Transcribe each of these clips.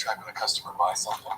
track when a customer buys something.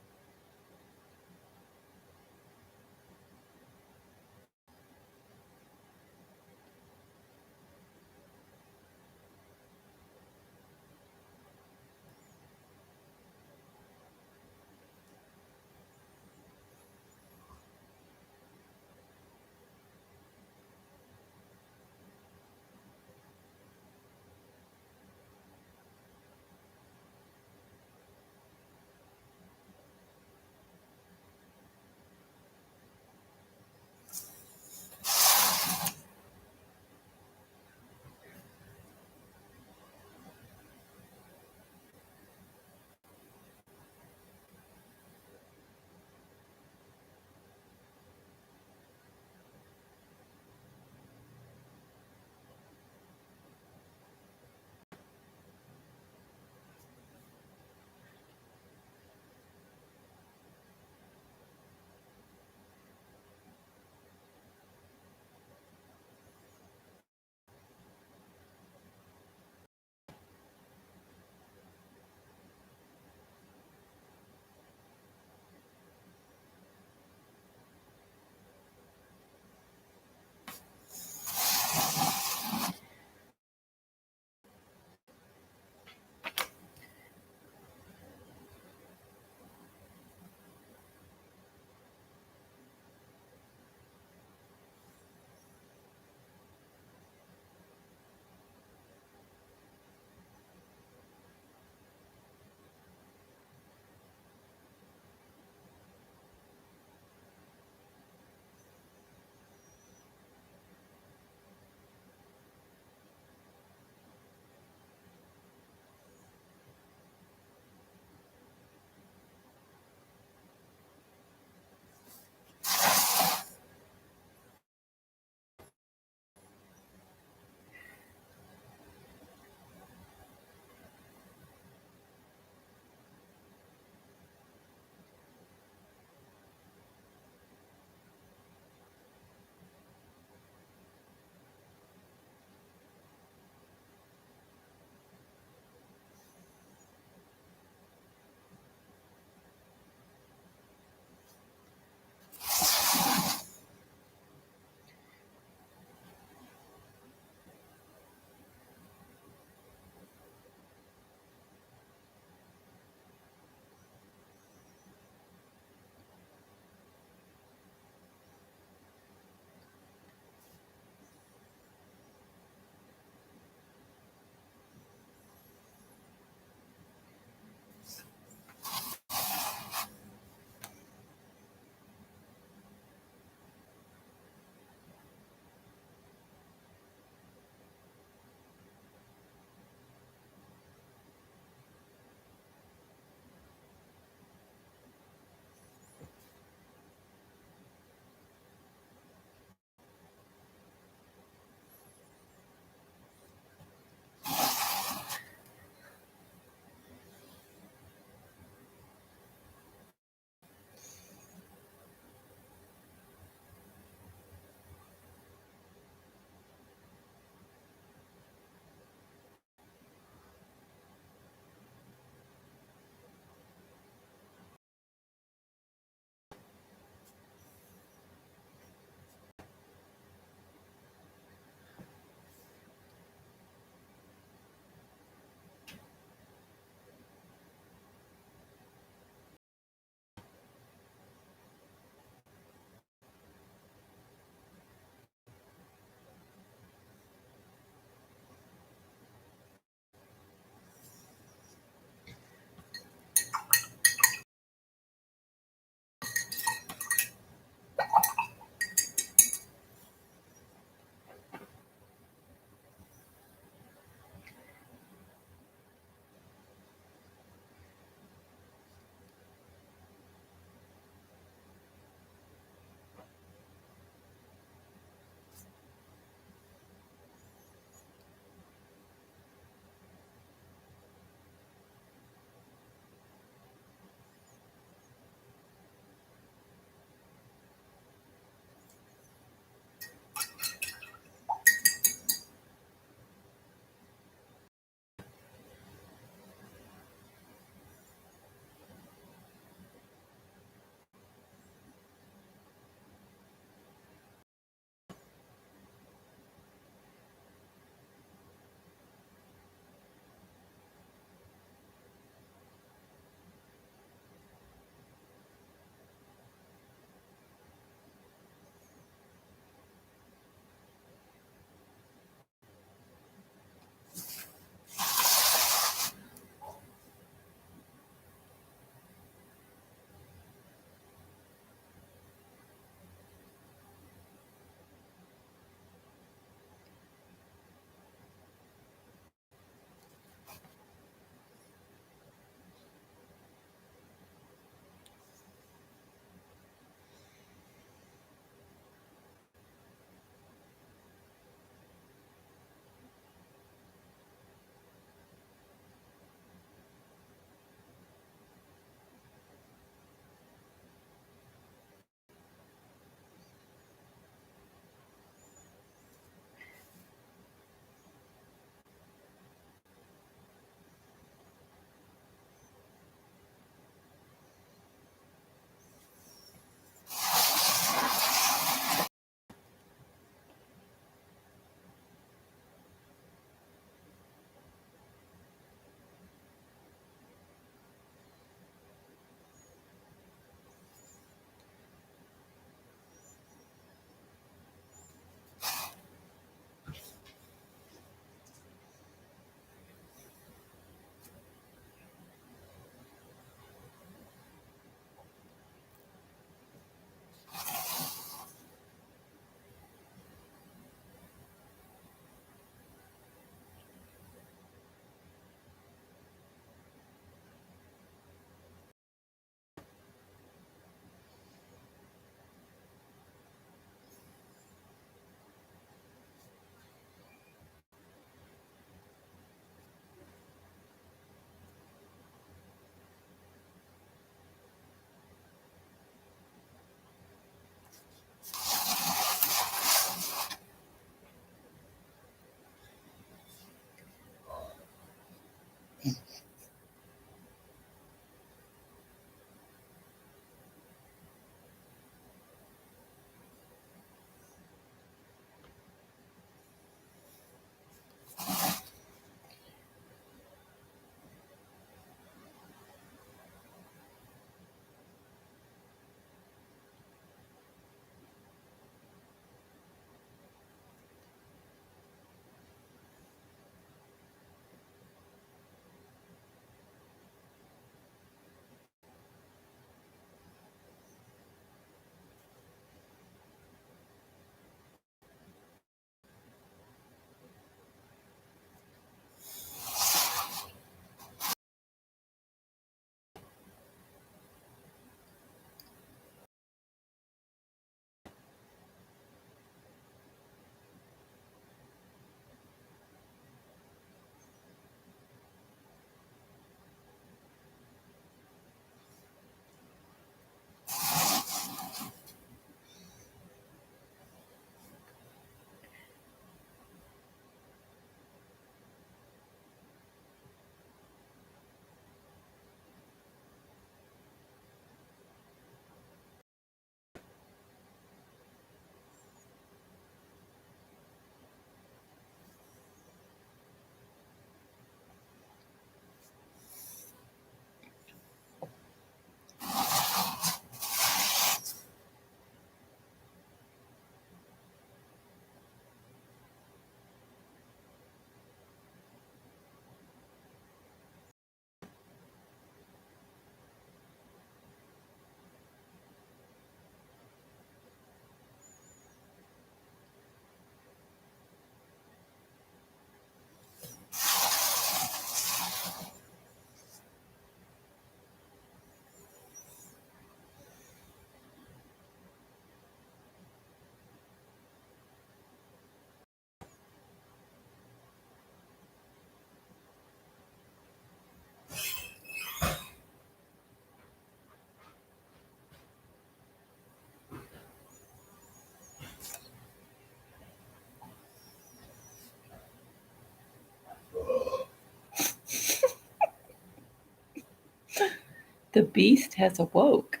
The beast has awoke.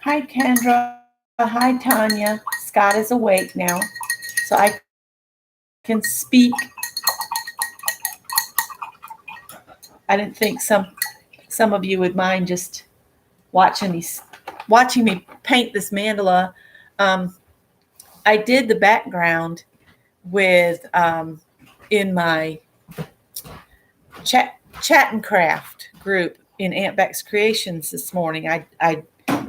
Hi, Kendra. Hi, Tanya. Scott is awake now, so I can speak. I didn't think some of you would mind just watching me paint this mandala. I did the background with in my chat and craft group in Aunt Beck's Creations this morning. I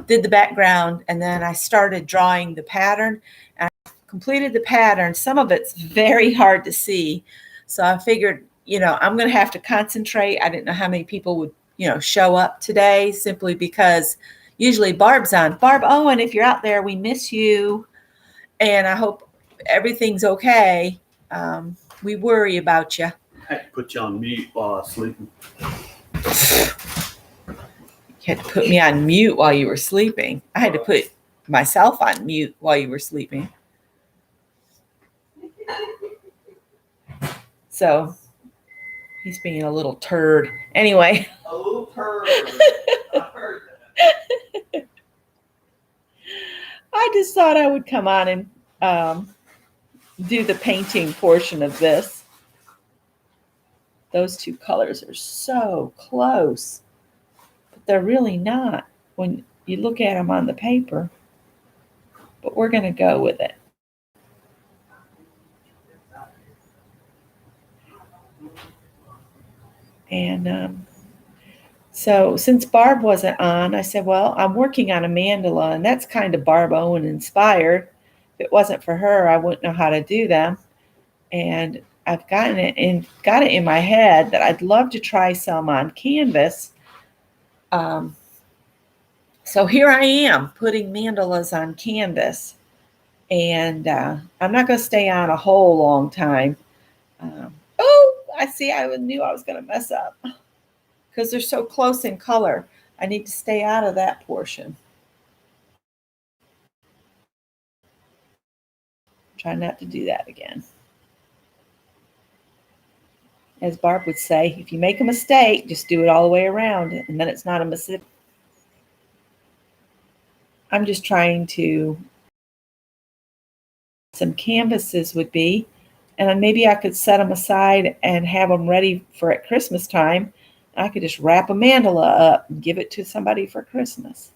did the background and then I started drawing the pattern and I completed the pattern. Some of it's very hard to see, so I figured, I'm going to have to concentrate. I didn't know how many people would, show up today, simply because usually Barb's on. Barb Owen, if you're out there, we miss you, and I hope everything's okay. We worry about you. I had to put you on mute while I was sleeping. You had to put me on mute while you were sleeping. I had to put myself on mute while you were sleeping. So he's being a little turd. Anyway. A little turd. I heard that. I just thought I would come on and do the painting portion of this. Those two colors are so close, but they're really not when you look at them on the paper. But we're going to go with it. And so since Barb wasn't on, I said, well, I'm working on a mandala, and that's kind of Barb Owen inspired. If it wasn't for her, I wouldn't know how to do them. And I've got it in my head that I'd love to try some on canvas. So here I am putting mandalas on canvas, and I'm not going to stay on a whole long time. I see. I knew I was going to mess up because they're so close in color. I need to stay out of that portion. Try not to do that again. As Barb would say, if you make a mistake, just do it all the way around, and then it's not a mistake. I'm just trying to, some canvases would be, and then maybe I could set them aside and have them ready for at Christmas time. I could just wrap a mandala up and give it to somebody for Christmas.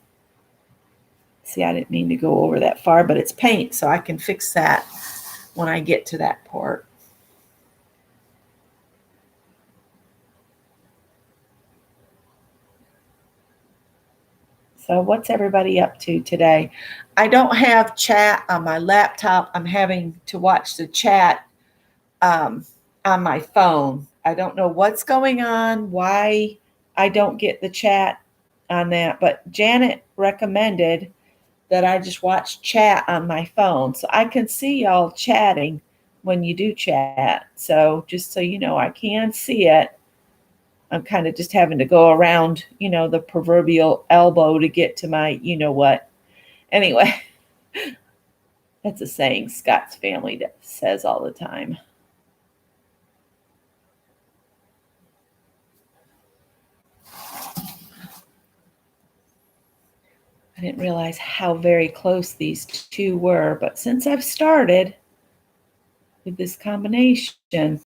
See, I didn't mean to go over that far, but it's paint, so I can fix that when I get to that part. So what's everybody up to today? I don't have chat on my laptop. I'm having to watch the chat on my phone. I don't know what's going on, why I don't get the chat on that, but Janet recommended that I just watch chat on my phone. So I can see y'all chatting when you do chat. So just so you know, I can see it. I'm kind of just having to go around, the proverbial elbow to get to my, what. Anyway, that's a saying Scott's family says all the time. I didn't realize how very close these two were, but since I've started with this combination,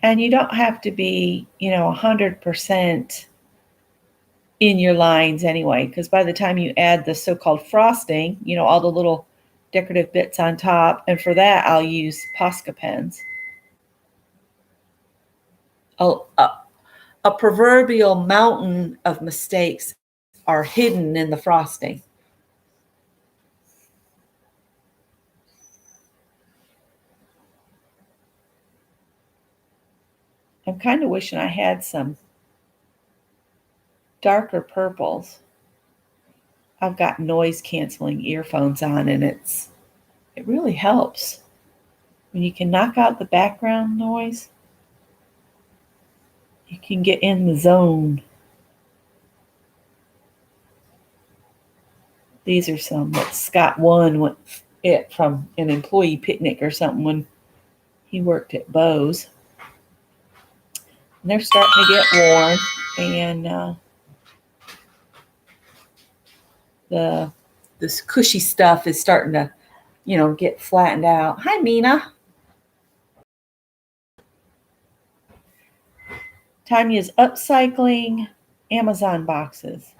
and you don't have to be, 100% in your lines anyway, because by the time you add the so-called frosting, all the little decorative bits on top, and for that I'll use Posca pens. A proverbial mountain of mistakes are hidden in the frosting. I'm kind of wishing I had some darker purples. I've got noise canceling earphones on, and it really helps when you can knock out the background noise. You can get in the zone. These are some that Scott won from an employee picnic or something when he worked at Bose. And they're starting to get worn, and this cushy stuff is starting to, get flattened out. Hi, Mina. Tanya's upcycling Amazon boxes.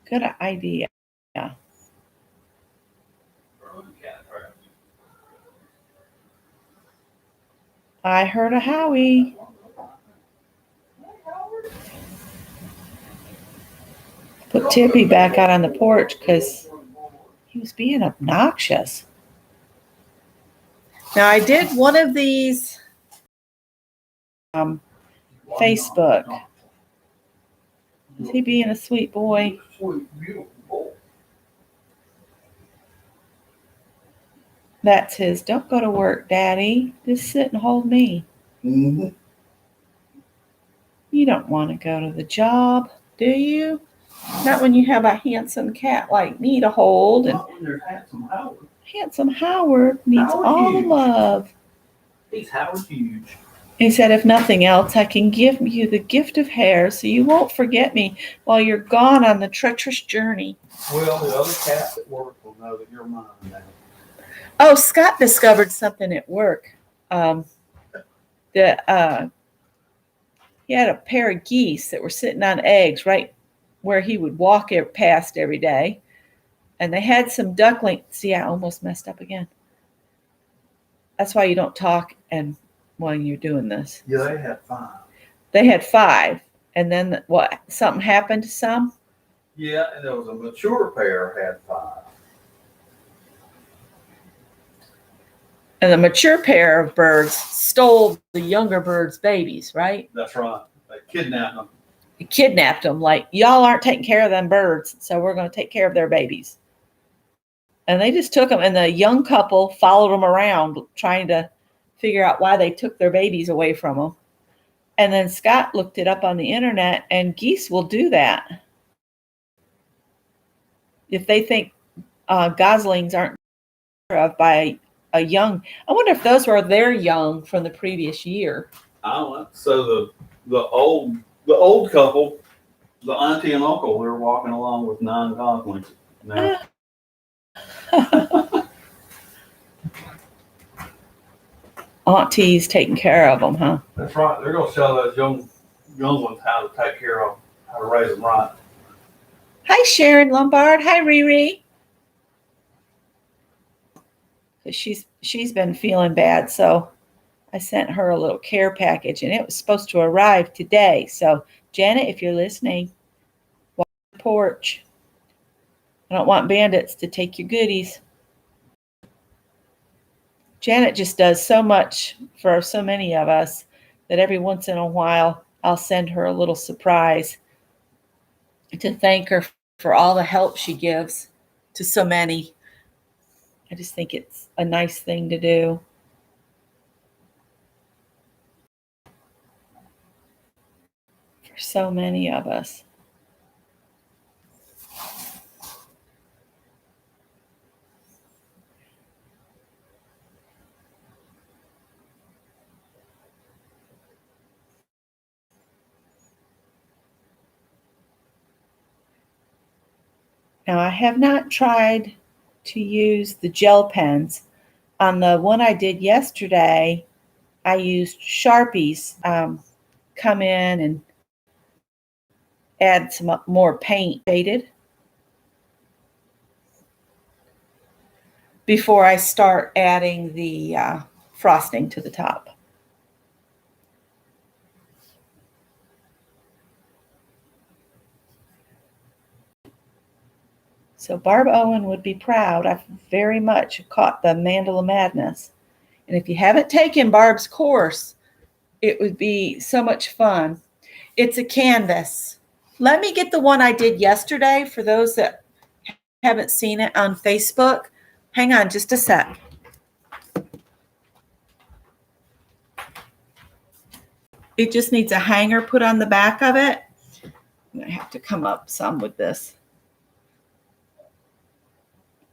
Good idea. I heard a Howie. Put Tippy back out on the porch because he was being obnoxious. Now I did one of these Facebook. Is he being a sweet boy? That's his. Don't go to work, Daddy. Just sit and hold me. Mm-hmm. You don't want to go to the job, do you? Not when you have a handsome cat like me to hold. And not when there's Handsome Howard. Handsome Howard needs Howard all Hughes. the love. He's Howard Hughes. He said, if nothing else, I can give you the gift of hair so you won't forget me while you're gone on the treacherous journey. Well, the other cats at work will know that you're mine now. Oh, Scott discovered something at work. He had a pair of geese that were sitting on eggs right where he would walk past every day. And they had some ducklings. See, I almost messed up again. That's why you don't talk when you're doing this. Yeah, they had 5. They had 5. And then what? Something happened to some? Yeah, and there was a mature pair had 5. And the mature pair of birds stole the younger birds' babies, right? That's right. They kidnapped them. They kidnapped them, like, y'all aren't taking care of them birds, so we're going to take care of their babies. And they just took them, and the young couple followed them around trying to figure out why they took their babies away from them. And then Scott looked it up on the internet, and geese will do that. If they think goslings aren't taken care of by a young, I wonder if those were their young from the previous year. I don't know. So the old couple, the auntie and uncle, they're walking along with 9 goslings now. Auntie's taking care of them, huh? That's right. They're gonna show those young ones how to take care of them, how to raise them right. Hi, Sharon Lombard. Hi, Riri. She's been feeling bad, so I sent her a little care package, and it was supposed to arrive today. So, Janet, if you're listening, walk the porch. I don't want bandits to take your goodies. Janet just does so much for so many of us that every once in a while I'll send her a little surprise to thank her for all the help she gives to so many. I just think it's a nice thing to do. For so many of us. Now, I have not tried to use the gel pens. On the one I did yesterday, I used Sharpies. Come in and add some more paint shaded before I start adding the frosting to the top. So Barb Owen would be proud. I've very much caught the mandala madness. And if you haven't taken Barb's course, it would be so much fun. It's a canvas. Let me get the one I did yesterday for those that haven't seen it on Facebook. Hang on just a sec. It just needs a hanger put on the back of it. I'm going to have to come up some with this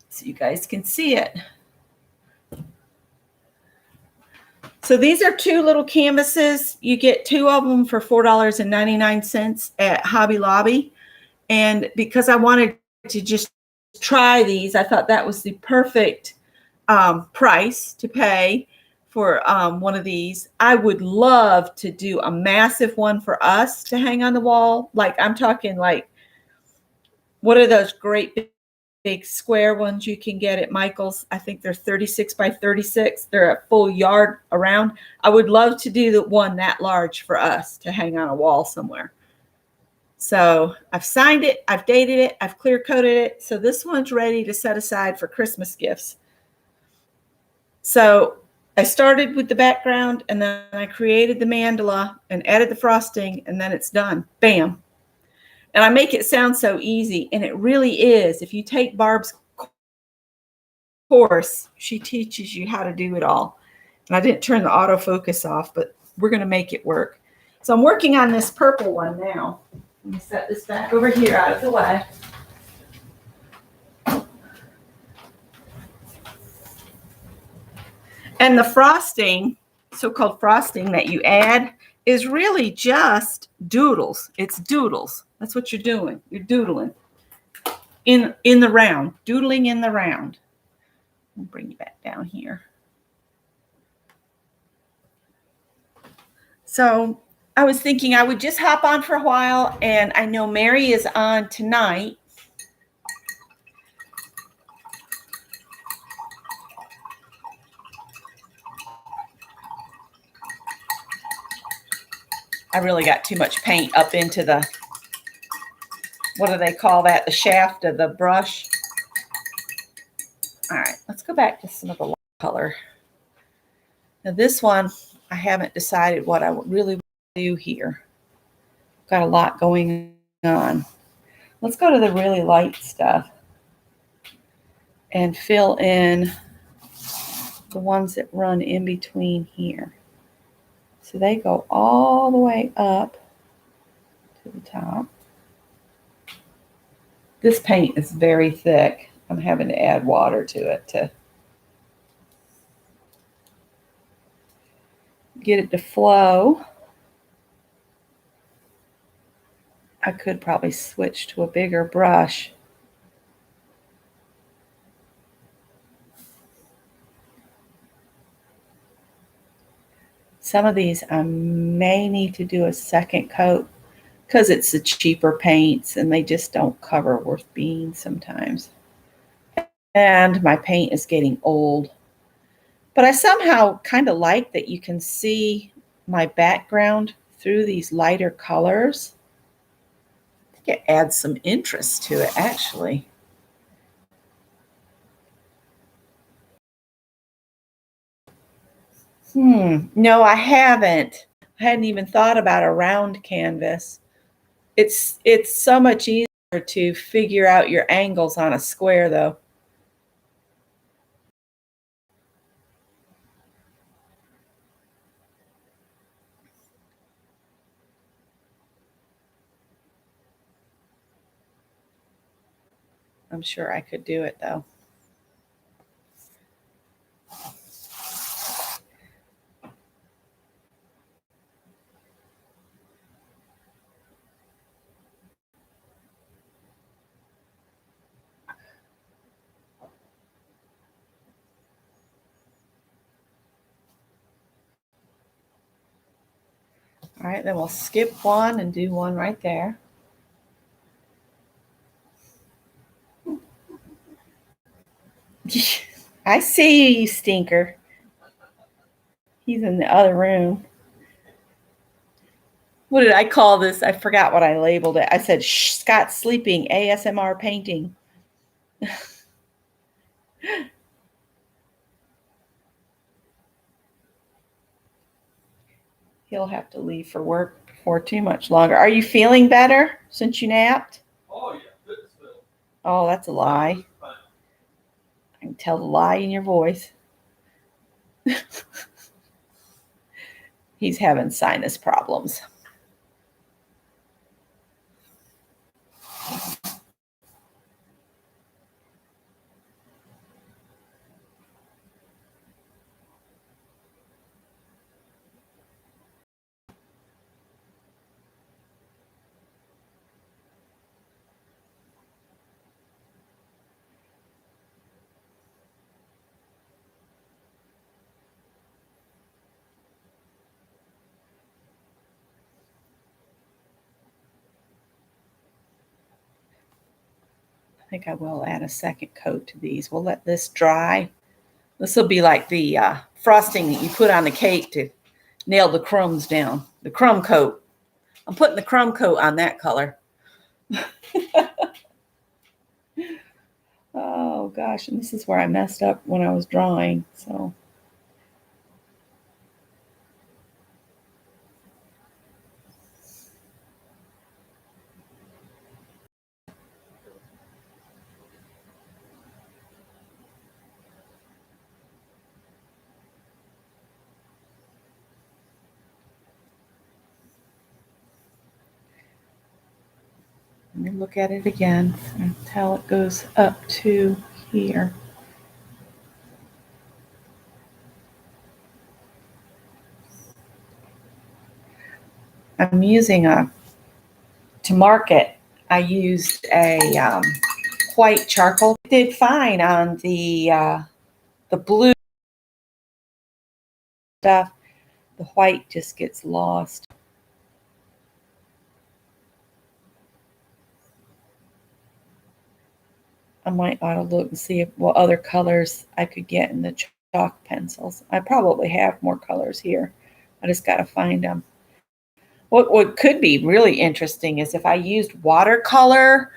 so you guys can see it. So these are 2 little canvases. You get 2 of them for $4.99 at Hobby Lobby. And because I wanted to just try these, I thought that was the perfect price to pay for one of these. I would love to do a massive one for us to hang on the wall. Like, I'm talking like, what are those great big square ones you can get at Michael's? I think they're 36 by 36. They're a full yard around. I would love to do the one that large for us to hang on a wall somewhere. So I've signed it, I've dated it, I've clear coated it. So this one's ready to set aside for Christmas gifts. So I started with the background, and then I created the mandala and added the frosting, and then it's done. Bam. And I make it sound so easy, and it really is. If you take Barb's course, she teaches you how to do it all. And I didn't turn the autofocus off, but we're going to make it work. So I'm working on this purple one now. Let me set this back over here out of the way. And the frosting, so-called frosting that you add, is really just doodles. It's doodles. That's what you're doing. You're doodling in the round, doodling in the round. I'll bring you back down here. So I was thinking I would just hop on for a while, and I know Mary is on tonight. I really got too much paint up into the, what do they call that? The shaft of the brush. All right, let's go back to some of the light color. Now this one, I haven't decided what I really want to do here. Got a lot going on. Let's go to the really light stuff and fill in the ones that run in between here. So they go all the way up to the top. This paint is very thick. I'm having to add water to it to get it to flow. I could probably switch to a bigger brush. Some of these I may need to do a second coat because it's the cheaper paints and they just don't cover worth being sometimes. And my paint is getting old. But I somehow kind of like that you can see my background through these lighter colors. I think it adds some interest to it, actually. No, I haven't. I hadn't even thought about a round canvas. It's so much easier to figure out your angles on a square, though. I'm sure I could do it, though. All right, then we'll skip one and do one right there. I see you, you stinker. He's in the other room. What did I call this? I forgot what I labeled it. I said, Shh, Scott's sleeping, ASMR painting. He'll have to leave for work for too much longer. Are you feeling better since you napped? Oh yeah, goodness will. Oh, that's a lie. I can tell the lie in your voice. He's having sinus problems. I think I will add a second coat to these. We'll let this dry. This will be like the frosting that you put on the cake to nail the crumbs down. The crumb coat. I'm putting the crumb coat on that color. Oh gosh, and this is where I messed up when I was drawing. So let me look at it again until it goes up to here. I'm using to mark it. I used a white charcoal. It did fine on the blue stuff. The white just gets lost. I might ought to look and see what other colors I could get in the chalk pencils. I probably have more colors here. I just got to find them. What could be really interesting is if I used watercolor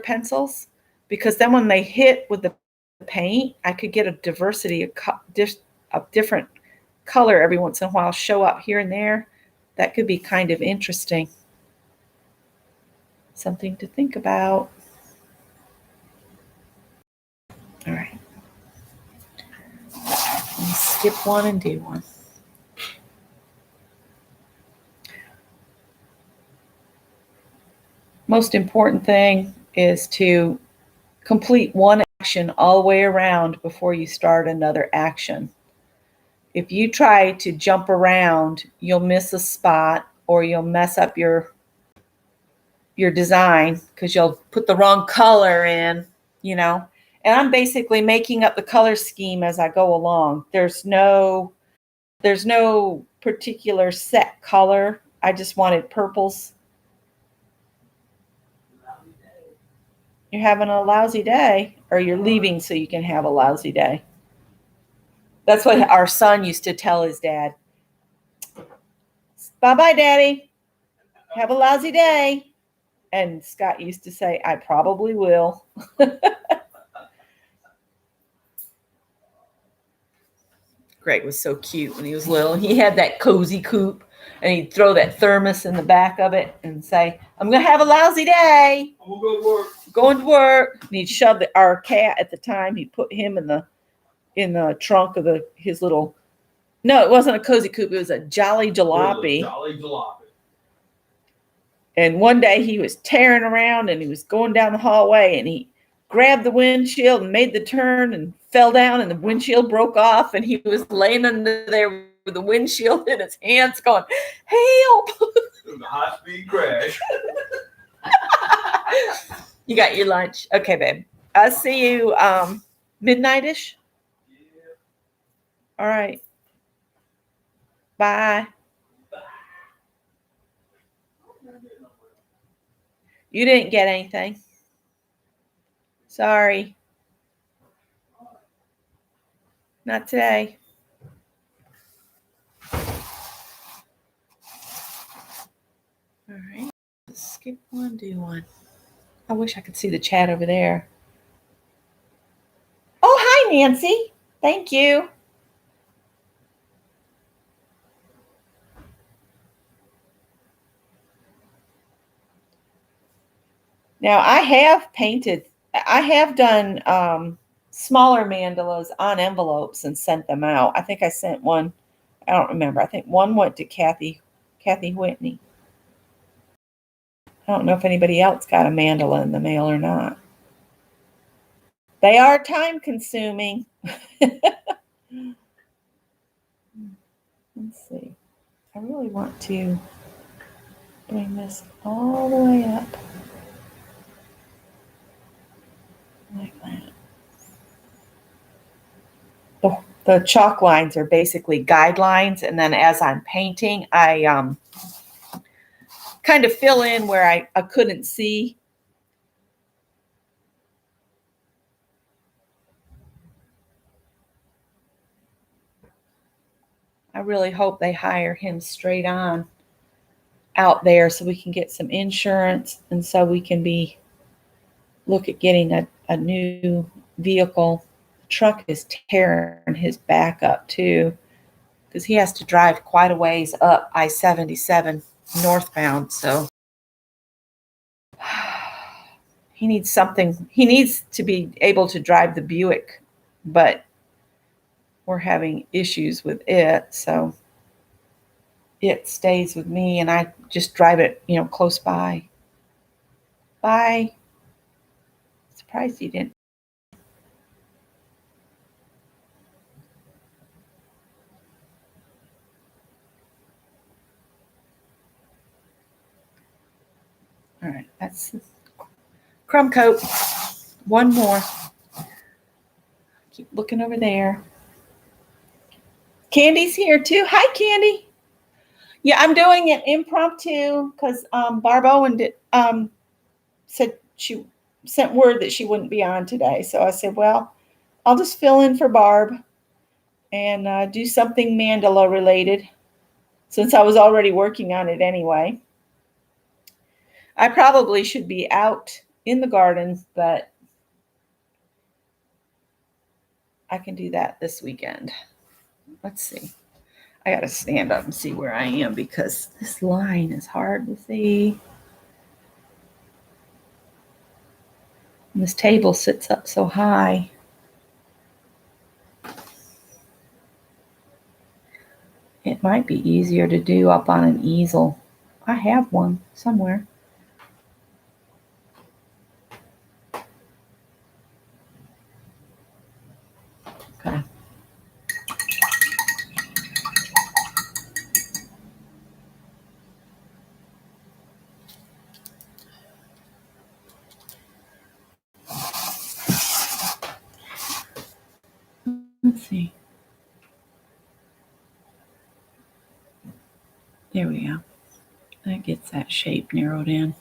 pencils, because then when they hit with the paint, I could get a diversity of different color every once in a while show up here and there. That could be kind of interesting. Something to think about. All right. Let me skip one and do one. Most important thing is to complete one action all the way around before you start another action. If you try to jump around, you'll miss a spot or you'll mess up your design because you'll put the wrong color in, you know. And I'm basically making up the color scheme as I go along. There's no particular set color. I just wanted purples. You're having a lousy day, or you're leaving so you can have a lousy day. That's what our son used to tell his dad. Bye-bye, Daddy. Have a lousy day. And Scott used to say, I probably will. Greg was so cute when he was little. He had that cozy coop, and he'd throw that thermos in the back of it and say, I'm going to have a lousy day. I'm going to go to work. Going to work. And he'd shove our cat at the time. He'd put him in the trunk of his little, no, it wasn't a cozy coop. It was a Jolly Jalopy. Jolly Jalopy. And one day he was tearing around and he was going down the hallway and he grabbed the windshield and made the turn and fell down and the windshield broke off and he was laying under there with the windshield in his hands going, help. It was a high-speed crash. You got your lunch. Okay, babe. I'll see you midnight-ish. Yeah. All right. Bye. You didn't get anything. Sorry. Not today. All right. Let's skip one, do one. I wish I could see the chat over there. Oh, hi, Nancy. Thank you. Now, I have done smaller mandalas on envelopes and sent them out. I think I sent one. I don't remember. I think one went to Kathy Whitney. I don't know if anybody else got a mandala in the mail or not. They are time consuming. Let's see. I really want to bring this all the way up. Like that. The chalk lines are basically guidelines, and then as I'm painting, I kind of fill in where I couldn't see. I really hope they hire him straight on out there so we can get some insurance and so we can look at getting a new vehicle. The truck is tearing his back up too because he has to drive quite a ways up I-77 northbound. So he needs something. He needs to be able to drive the Buick, but we're having issues with it. So it stays with me and I just drive it, close by. Bye. Surprised he didn't. All right, that's crumb coat. One more. Keep looking over there. Candy's here too. Hi, Candy. Yeah, I'm doing it impromptu because Barb Owen said she sent word that she wouldn't be on today. So I said, well, I'll just fill in for Barb and do something mandala related since I was already working on it anyway. I probably should be out in the garden, but I can do that this weekend. Let's see. I got to stand up and see where I am because this line is hard to see. And this table sits up so high. It might be easier to do up on an easel. I have one somewhere. Okay. Let's see. There we go. That gets that shape narrowed in.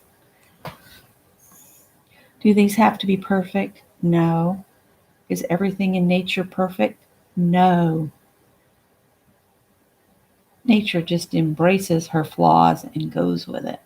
Do these have to be perfect? No. Is everything in nature perfect? No. Nature just embraces her flaws and goes with it.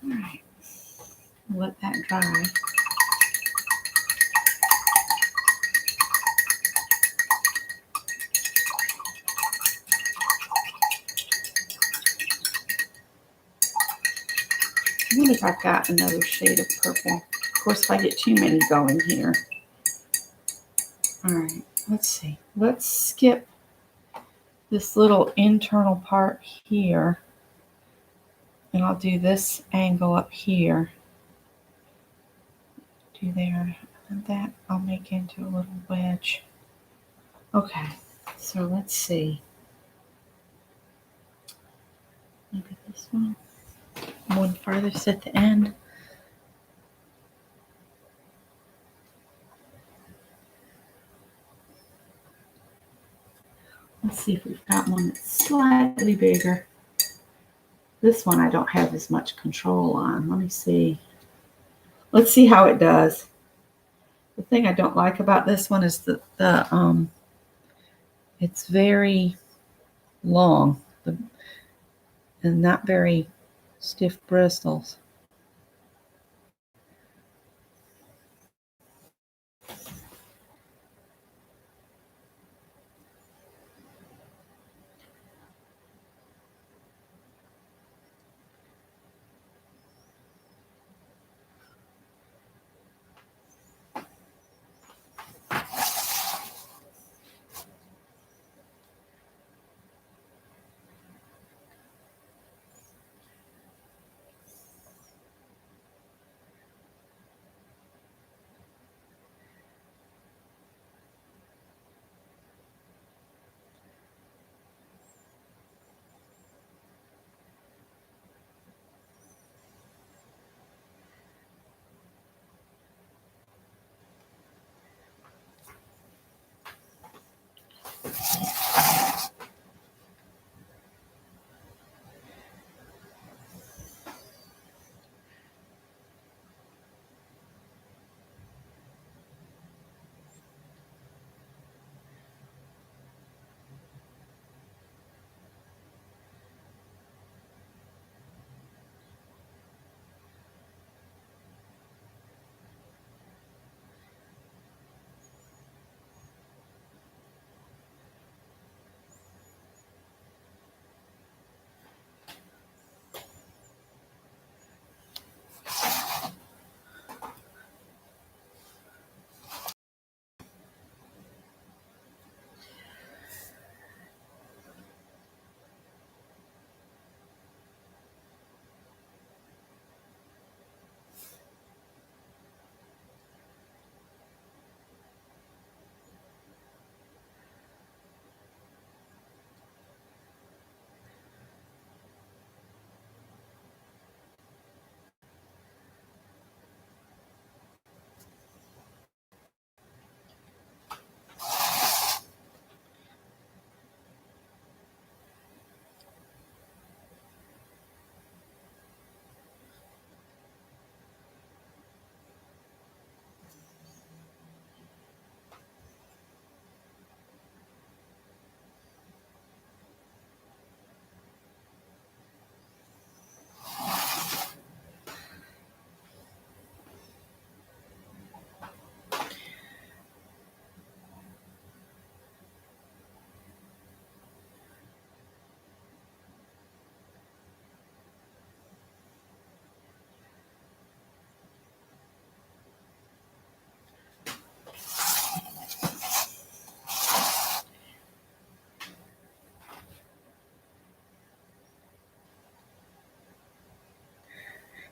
All right. Let that dry. I wonder if I've got another shade of purple. Of course, if I get too many going here. All right, let's see. Let's skip this little internal part here. And I'll do this angle up here. Do there. And that I'll make into a little wedge. Okay, so let's see. Look at this one. One farthest at the end. Let's see if we've got one that's slightly bigger. This one I don't have as much control on. Let me see. Let's see how it does. The thing I don't like about this one is the it's very long and not very stiff bristles.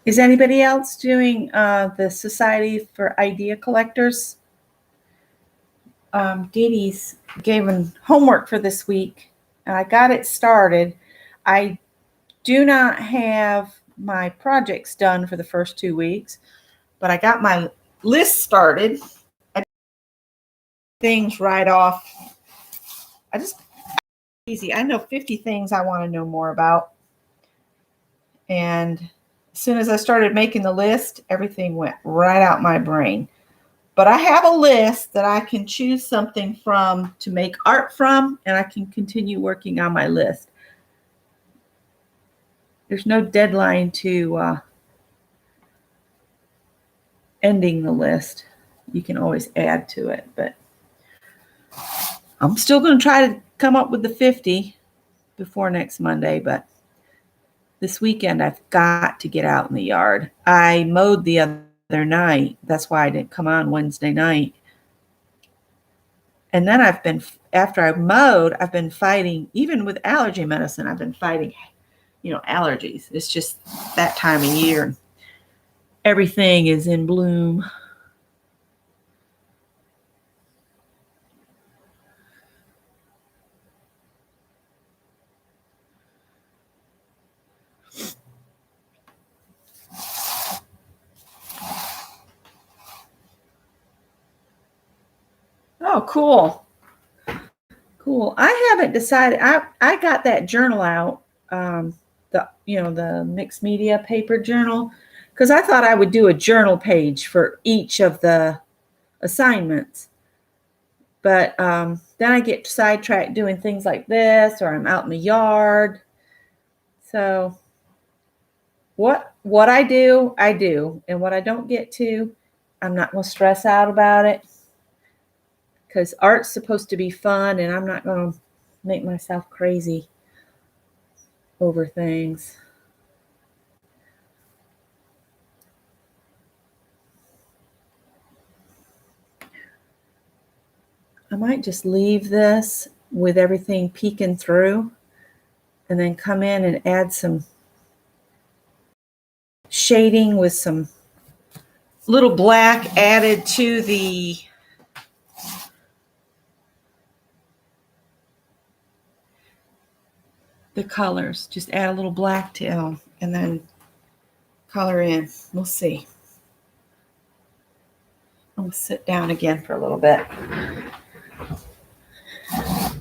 Is anybody else doing the Society for Idea Collectors? Dee Dee's given homework for this week, and I got it started. I do not have my projects done for the first 2 weeks, but I got my list started. I things right off. Easy. I know 50 things I want to know more about. And as soon as I started making the list, everything went right out my brain. But I have a list that I can choose something from to make art from, and I can continue working on my list. There's no deadline to ending the list. You can always add to it, but I'm still going to try to come up with the 50 before next Monday, but this weekend I've got to get out in the yard. I mowed the other night. That's why I didn't come on Wednesday night. And then after I've mowed, I've been fighting, even with allergy medicine, I've been fighting, allergies. It's just that time of year. Everything is in bloom. Oh, cool. Cool. I haven't decided. I got that journal out, the mixed media paper journal, because I thought I would do a journal page for each of the assignments. But then I get sidetracked doing things like this, or I'm out in the yard. So what I do, and what I don't get to, I'm not going to stress out about it, because art's supposed to be fun, and I'm not going to make myself crazy over things. I might just leave this with everything peeking through, and then come in and add some shading with some little black added to the colors. Just add a little black to them and then color in. We'll see. I'm going to sit down again for a little bit. All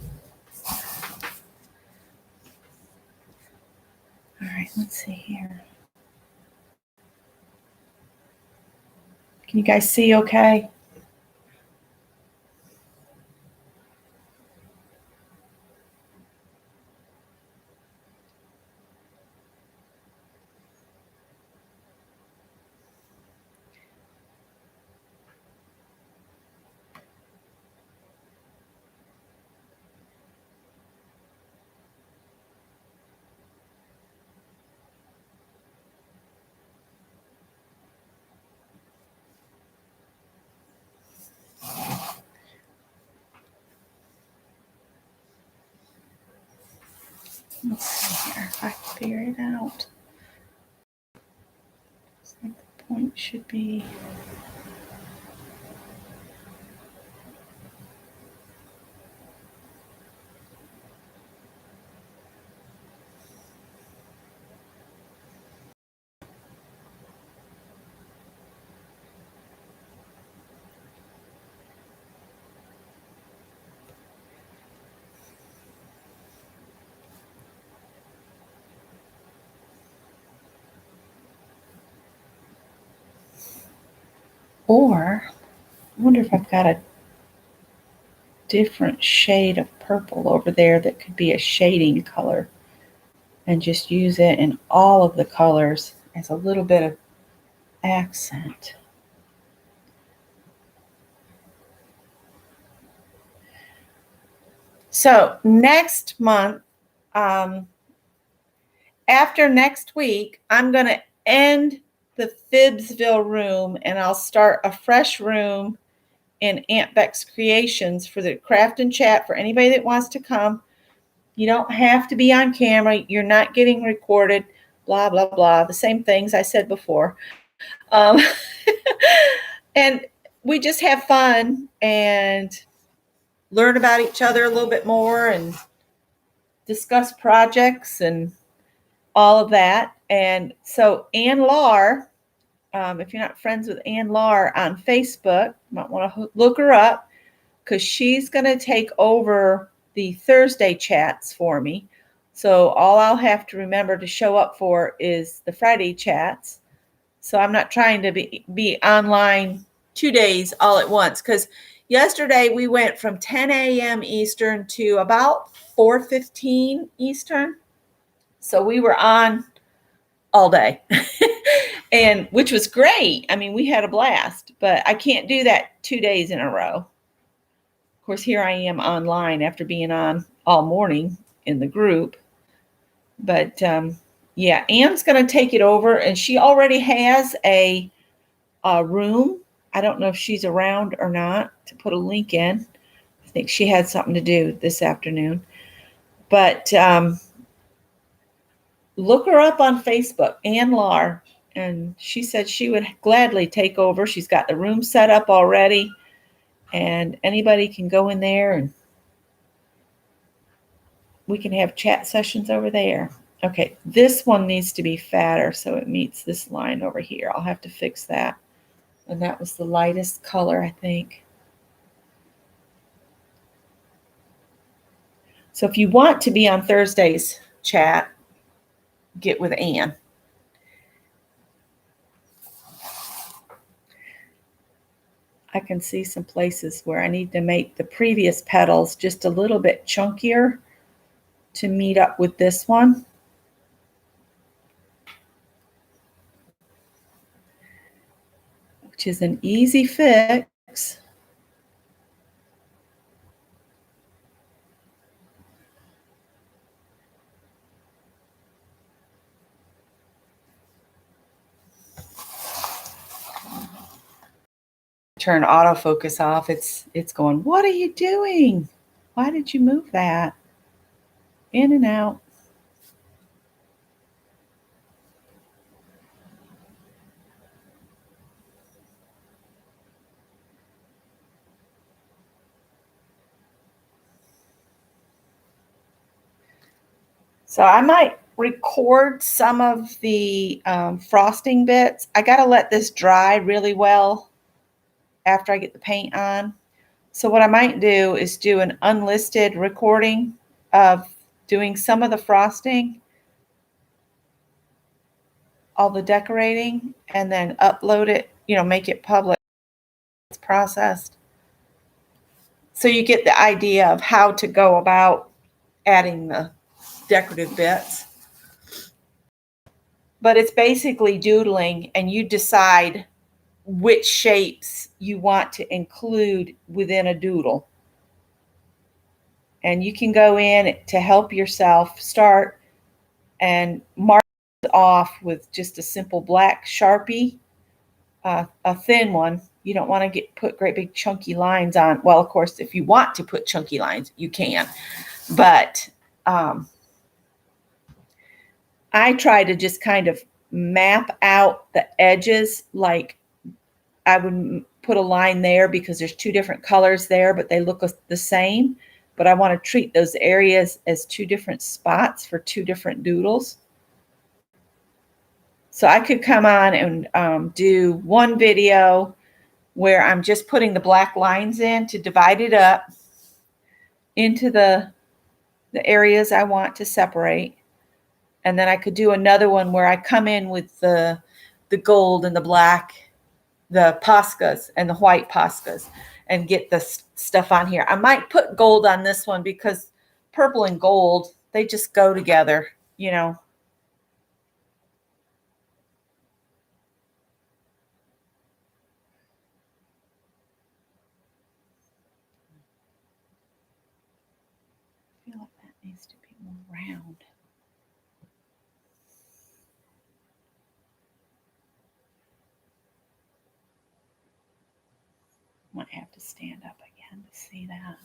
right, let's see here. Can you guys see okay? Let's see here if I can figure it out. I think the point should be. Or I wonder if I've got a different shade of purple over there that could be a shading color, and just use it in all of the colors as a little bit of accent. So next month, after next week, I'm going to end the Phibbsville room, and I'll start a fresh room in Aunt Beck's Creations for the craft and chat for anybody that wants to come. You don't have to be on camera. You're not getting recorded. blah, blah, blah, the same things I said before. Um, and we just have fun and learn about each other a little bit more and discuss projects and all of that. And so Ann Lar, if you're not friends with Ann Lar on Facebook, you might want to look her up because she's going to take over the Thursday chats for me. So all I'll have to remember to show up for is the Friday chats. So I'm not trying to be online 2 days all at once, because yesterday we went from 10 a.m. Eastern to about 4:15 Eastern. So we were on all day, and which was great. I mean, we had a blast, but I can't do that 2 days in a row. Of course, here I am online after being on all morning in the group. But yeah, Ann's going to take it over, and she already has a room. I don't know if she's around or not to put a link in. I think she had something to do this afternoon. But look her up on Facebook, Ann Lar, and she said she would gladly take over. She's got the room set up already, and anybody can go in there and we can have chat sessions over there. Okay, this one needs to be fatter so it meets this line over here. I'll have to fix that. And that was the lightest color, I think. So if you want to be on Thursday's chat, get with Ann. I can see some places where I need to make the previous petals just a little bit chunkier to meet up with this one. Which is an easy fix. Turn autofocus off. It's going, what are you doing? Why did you move that? In and out. So I might record some of the frosting bits. I got to let this dry really well after I get the paint on. So what I might do is do an unlisted recording of doing some of the frosting, all the decorating, and then upload it, make it public. It's processed. So you get the idea of how to go about adding the decorative bits. But it's basically doodling, and you decide which shapes you want to include within a doodle. And you can go in to help yourself start and mark it off with just a simple black Sharpie, a thin one. You don't want to put great big chunky lines on. Well, of course, if you want to put chunky lines, you can. But I try to just kind of map out the edges. Like I would put a line there because there's two different colors there, but they look the same. But I want to treat those areas as two different spots for two different doodles. So I could come on and do one video where I'm just putting the black lines in to divide it up into the areas I want to separate. And then I could do another one where I come in with the gold and the black, the Poscas and the white Poscas, and get the stuff on here. I might put gold on this one because purple and gold, they just go together, I feel like that needs to be more round. Might have to stand up again to see that.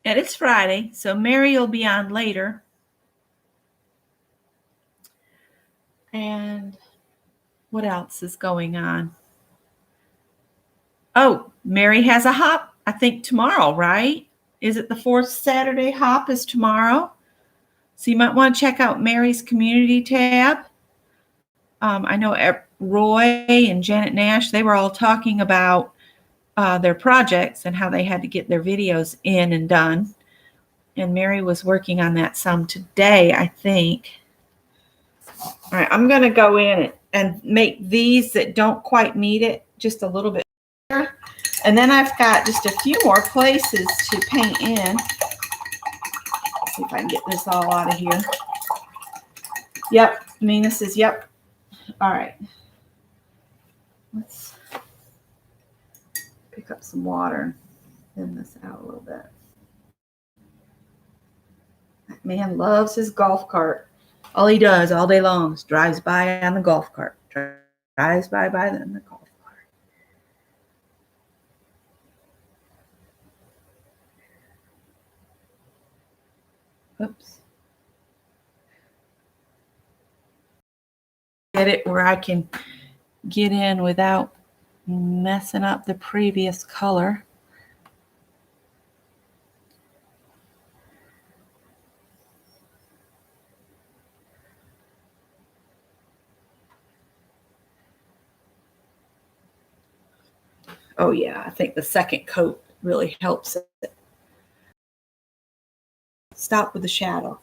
And it's Friday, so Mary will be on later. And what else is going on? Oh, Mary has a hop, I think tomorrow, right? Is it the fourth Saturday hop is tomorrow? So you might want to check out Mary's community tab. I know Roy and Janet Nash, they were all talking about their projects and how they had to get their videos in and done. And Mary was working on that some today, I think. All right, I'm going to go in and make these that don't quite meet it just a little bit better. And then I've got just a few more places to paint in. Let's see if I can get this all out of here. Yep, Mina says, yep. All right. Let's pick up some water and thin this out a little bit. That man loves his golf cart. All he does all day long is drives by on the golf cart. Drives by on the golf cart. Oops. Get it where I can get in without messing up the previous color. Oh yeah, I think the second coat really helps it. Stop with the shadow.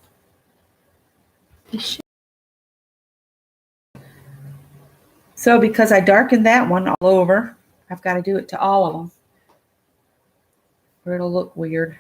So because I darkened that one all over, I've got to do it to all of them, or it'll look weird.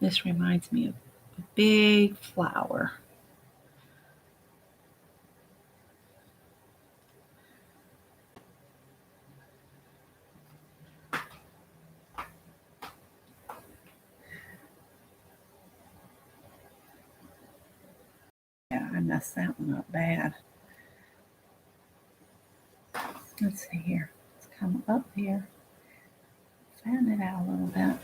This reminds me of a big flower. Yeah, I messed that one up bad. Let's see here. Let's come up here. Fan it out a little bit.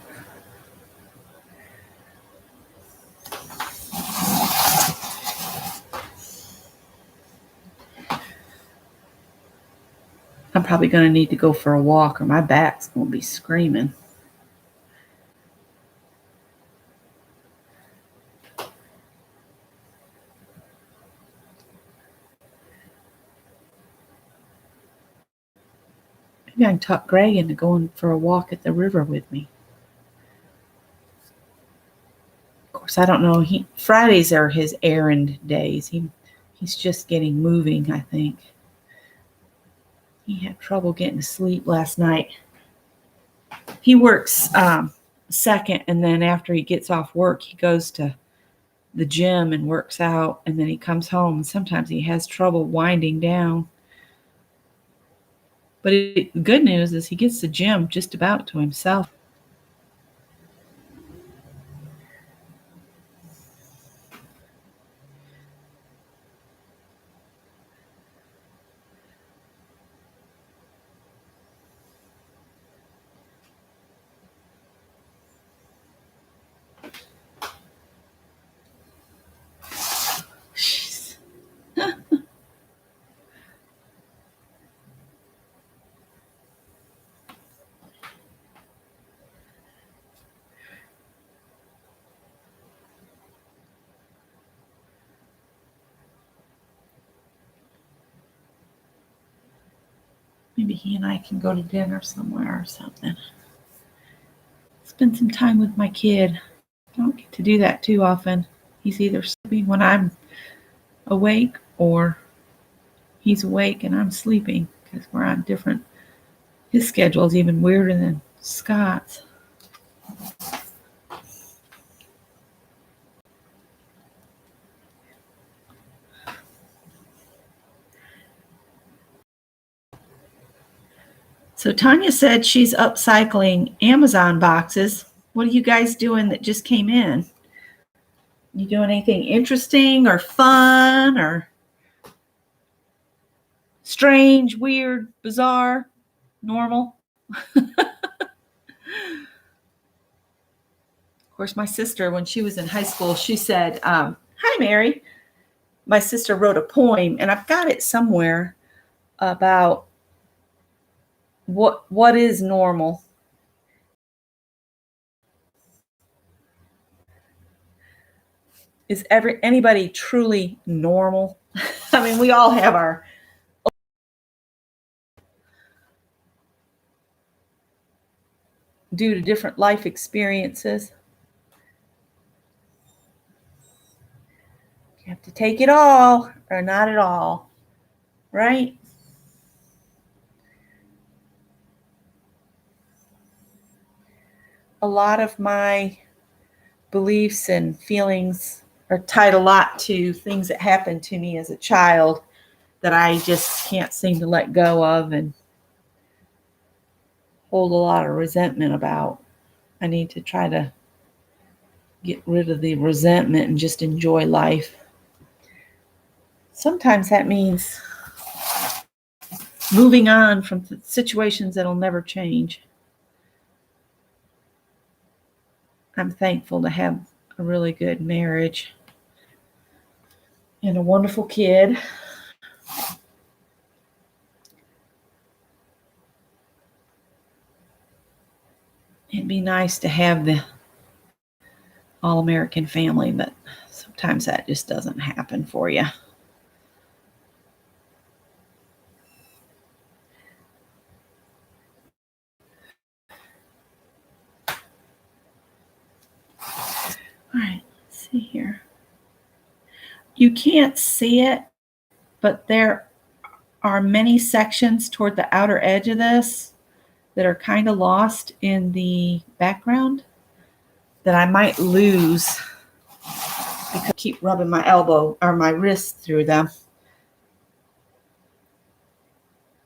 I'm probably going to need to go for a walk or my back's going to be screaming. Maybe I can talk Greg into going for a walk at the river with me. Of course, I don't know. Fridays are his errand days. He's just getting moving, I think. He had trouble getting to sleep last night. He works second, and then after he gets off work, he goes to the gym and works out, and then he comes home. And sometimes he has trouble winding down. But the good news is he gets the gym just about to himself. Maybe he and I can go to dinner somewhere or something. Spend some time with my kid. I don't get to do that too often. He's either sleeping when I'm awake or he's awake and I'm sleeping because we're on different. His schedule is even weirder than Scott's. So Tanya said she's upcycling Amazon boxes. What are you guys doing that just came in? You doing anything interesting or fun or strange, weird, bizarre, normal? Of course, my sister, when she was in high school, she said, hi, Mary. My sister wrote a poem, and I've got it somewhere, about what is normal. Is anybody truly normal? I mean, we all have our, due to different life experiences. You have to take it all or not at all, right? A lot of my beliefs and feelings are tied a lot to things that happened to me as a child that I just can't seem to let go of and hold a lot of resentment about. I need to try to get rid of the resentment and just enjoy life. Sometimes that means moving on from situations that'll never change. I'm thankful to have a really good marriage and a wonderful kid. It'd be nice to have the all-American family, but sometimes that just doesn't happen for you. All right, let's see here. You can't see it, but there are many sections toward the outer edge of this that are kind of lost in the background that I might lose because I keep rubbing my elbow or my wrist through them.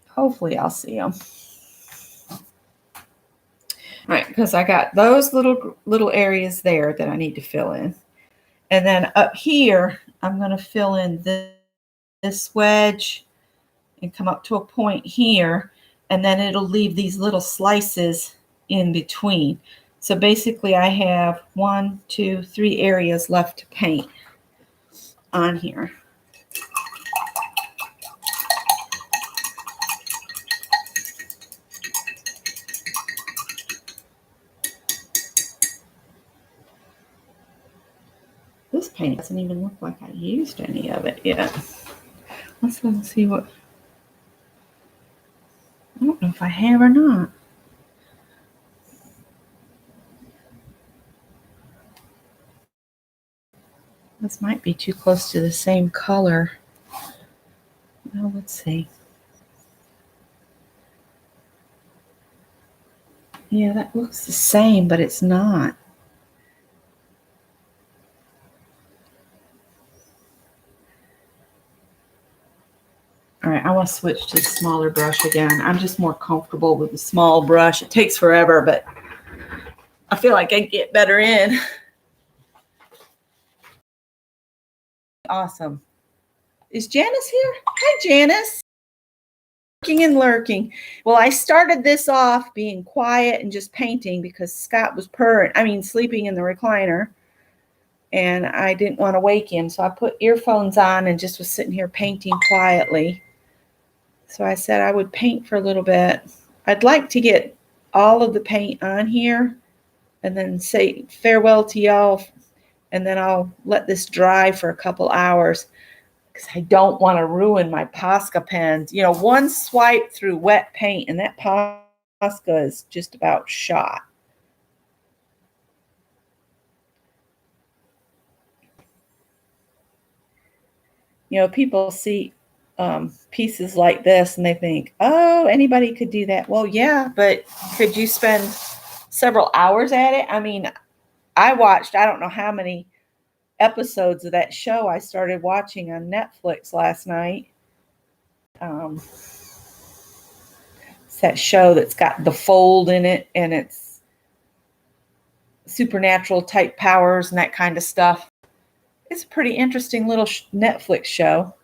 Hopefully I'll see them. All right, because I got those little areas there that I need to fill in. And then up here, I'm going to fill in this wedge and come up to a point here, and then it'll leave these little slices in between. So basically I have 1, 2, 3 areas left to paint on here. This paint doesn't even look like I used any of it yet. Let's look and see what, I don't know if I have or not. This might be too close to the same color. Well, let's see. Yeah, that looks the same, but it's not. All right, I want to switch to the smaller brush again. I'm just more comfortable with the small brush. It takes forever, but I feel like I get better in. Awesome. Is Janice here? Hi, Janice. Lurking and lurking. Well, I started this off being quiet and just painting because Scott was sleeping in the recliner, and I didn't want to wake him. So I put earphones on and just was sitting here painting quietly. So I said I would paint for a little bit. I'd like to get all of the paint on here and then say farewell to y'all, and then I'll let this dry for a couple hours because I don't want to ruin my Posca pens. You know, one swipe through wet paint and that Posca is just about shot. You know, people see pieces like this and they think, oh, anybody could do that. Well, yeah, but could you spend several hours at it? I mean, I watched, I don't know how many episodes of that show I started watching on Netflix last night. It's that show that's got the fold in it, and it's supernatural type powers and that kind of stuff. It's a pretty interesting little Netflix show.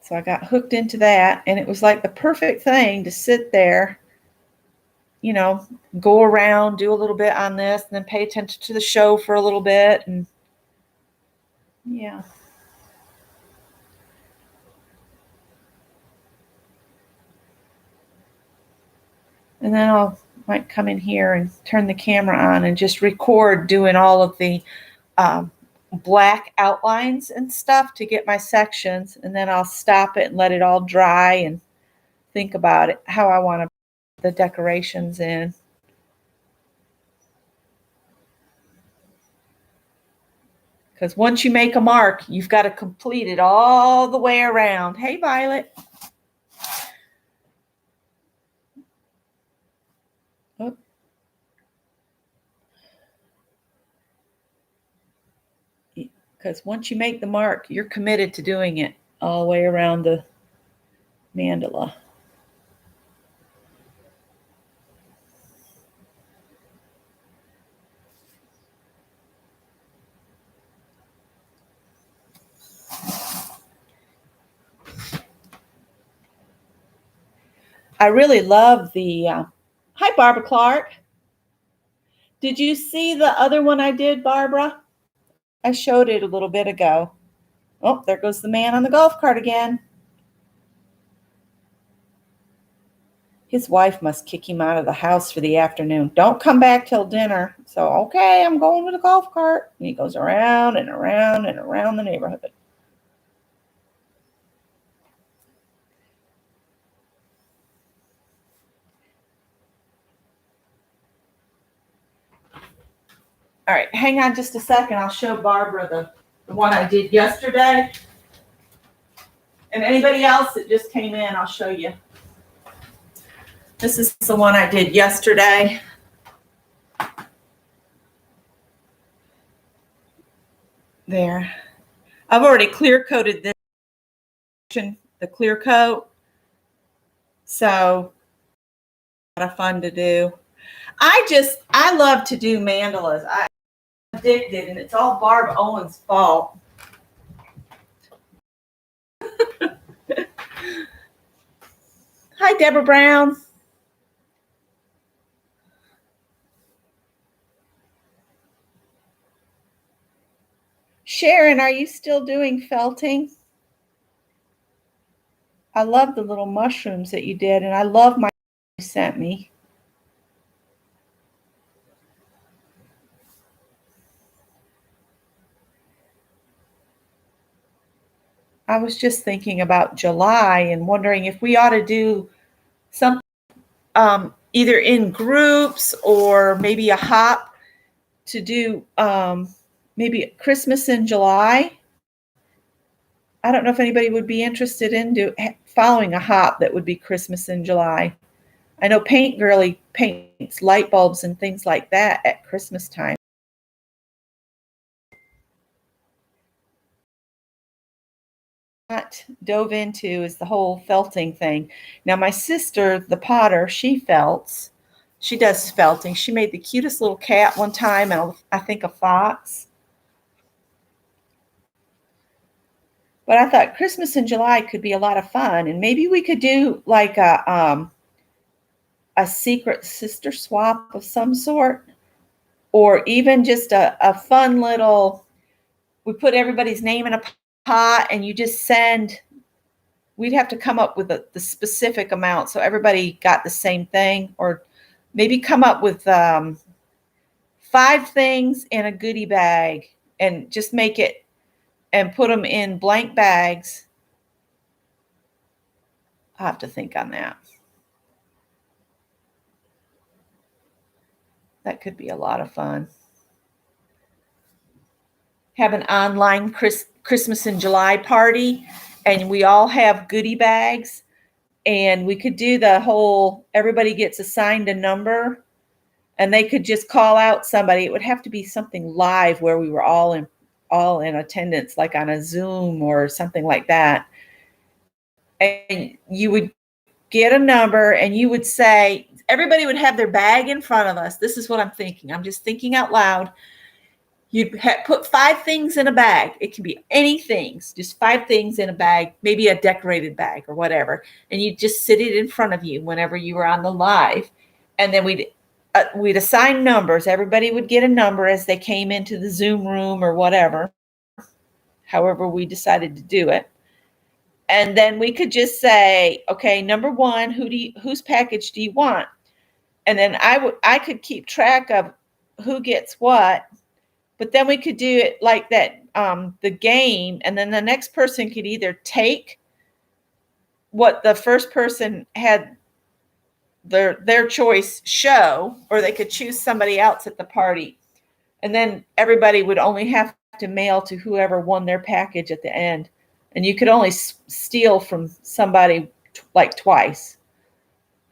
So I got hooked into that, and it was like the perfect thing to sit there, you know, go around, do a little bit on this, and then pay attention to the show for a little bit. And yeah. And then might come in here and turn the camera on and just record doing all of the black outlines and stuff to get my sections. And then I'll stop it and let it all dry and think about it, how I want to put the decorations in. Because once you make a mark, you've got to complete it all the way around. Hey, Violet. Oh. Because once you make the mark, you're committed to doing it all the way around the mandala. I really love the, hi, Barbara Clark. Did you see the other one I did, Barbara? I showed it a little bit ago. Oh, there goes the man on the golf cart again. His wife must kick him out of the house for the afternoon. Don't come back till dinner. So, okay, I'm going to the golf cart. And he goes around and around and around the neighborhood. All right, hang on just a second. I'll show Barbara the one I did yesterday. And anybody else that just came in, I'll show you. This is the one I did yesterday. There. I've already clear coated this section, the clear coat. So, a lot of fun to do. I love to do mandalas. I'm addicted, and it's all Barb Owen's fault. Hi, Deborah Brown. Sharon, are you still doing felting? I love the little mushrooms that you did, and I love my you sent me. I was just thinking about July and wondering if we ought to do something either in groups or maybe a hop to do maybe Christmas in July. I don't know if anybody would be interested in following a hop that would be Christmas in July. I know Paint Girly paints light bulbs and things like that at Christmas time. Not dove into is the whole felting thing. Now my sister, the potter, she felts. She does felting. She made the cutest little cat one time, and I think a fox. But I thought Christmas in July could be a lot of fun, and maybe we could do like a secret sister swap of some sort, or even just a fun little. We put everybody's name in a pot, and you just send. We'd have to come up with the specific amount so everybody got the same thing, or maybe come up with 5 things in a goodie bag and just make it and put them in blank bags. I'll have to think on that. That could be a lot of fun. Have an online Christmas in July party, and we all have goodie bags, and we could do the whole, everybody gets assigned a number, and they could just call out somebody. It would have to be something live where we were all in attendance, like on a Zoom or something like that. And you would get a number, and you would say, everybody would have their bag in front of us. This is what I'm thinking. I'm just thinking out loud. You'd put 5 things in a bag. It can be any things, just 5 things in a bag, maybe a decorated bag or whatever. And you just sit it in front of you whenever you were on the live. And then we'd assign numbers. Everybody would get a number as they came into the Zoom room or whatever, however we decided to do it. And then we could just say, okay, number 1, whose package do you want? And then I could keep track of who gets what. But then we could do it like that, the game, and then the next person could either take what the first person had their choice show, or they could choose somebody else at the party. And then everybody would only have to mail to whoever won their package at the end. And you could only steal from somebody like twice.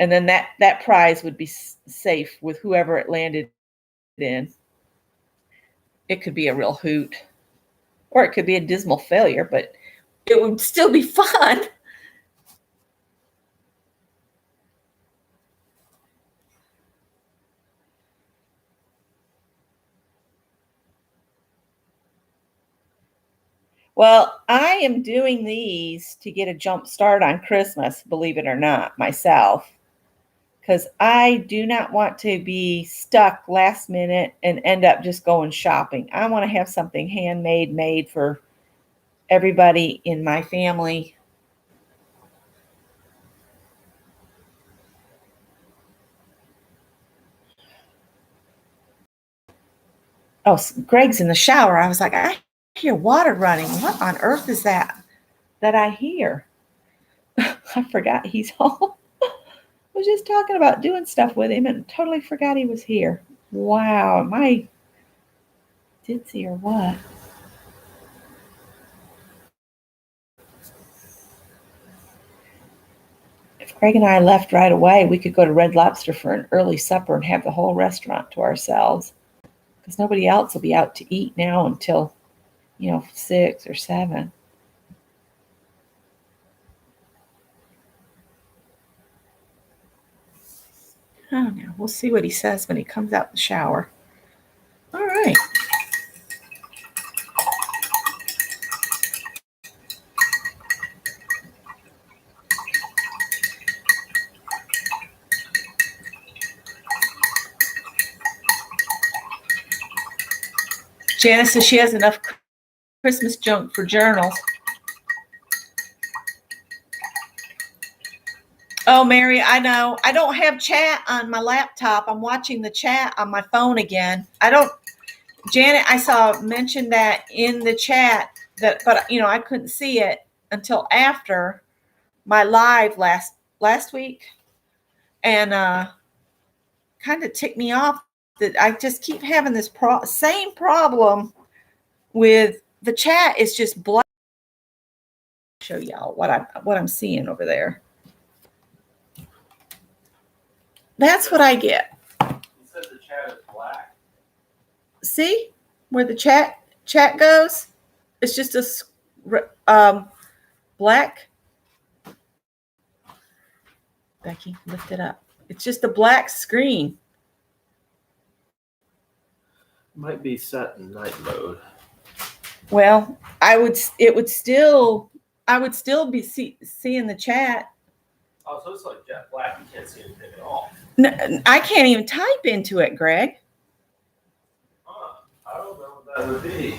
And then that prize would be safe with whoever it landed in. It could be a real hoot, or it could be a dismal failure, but it would still be fun. Well, I am doing these to get a jump start on Christmas, believe it or not, myself, because I do not want to be stuck last minute and end up just going shopping. I want to have something handmade, made for everybody in my family. Oh, Greg's in the shower. I was like, I hear water running. What on earth is that I hear? I forgot he's home. I was just talking about doing stuff with him and totally forgot he was here. Wow, am I ditzy or what? If Greg and I left right away, we could go to Red Lobster for an early supper and have the whole restaurant to ourselves, because nobody else will be out to eat now until 6 or 7. I don't know. We'll see what he says when he comes out the shower. All right. Janice says she has enough Christmas junk for journals. Oh, Mary, I know. I don't have chat on my laptop. I'm watching the chat on my phone again. Janet, I saw mention that in the chat, but I couldn't see it until after my live last week, and kind of ticked me off that I just keep having this same problem with the chat. It's just black. Show y'all what I'm seeing over there. That's what I get. You said the chat is black. See where the chat goes? It's just a black. Becky, lift it up. It's just a black screen. Might be set in night mode. Well, I would still be seeing the chat. Oh, so it's like jet black. You can't see anything at all. No, I can't even type into it, Greg. I don't know what that would be.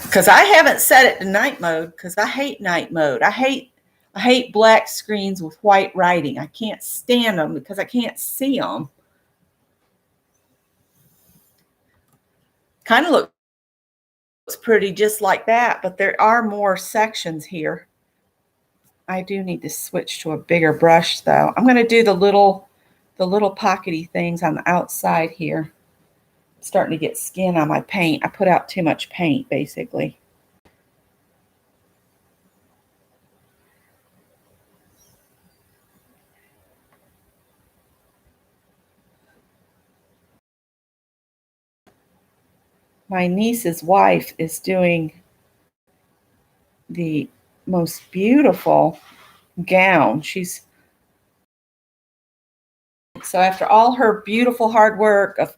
Because I haven't set it to night mode, because I hate night mode. I hate black screens with white writing. I can't stand them because I can't see them. Kind of looks pretty just like that, but there are more sections here. I do need to switch to a bigger brush, though. I'm going to do the little pockety things on the outside here. I'm starting to get skin on my paint. I put out too much paint, basically. My niece's wife is doing the most beautiful gown. So after all her beautiful hard work of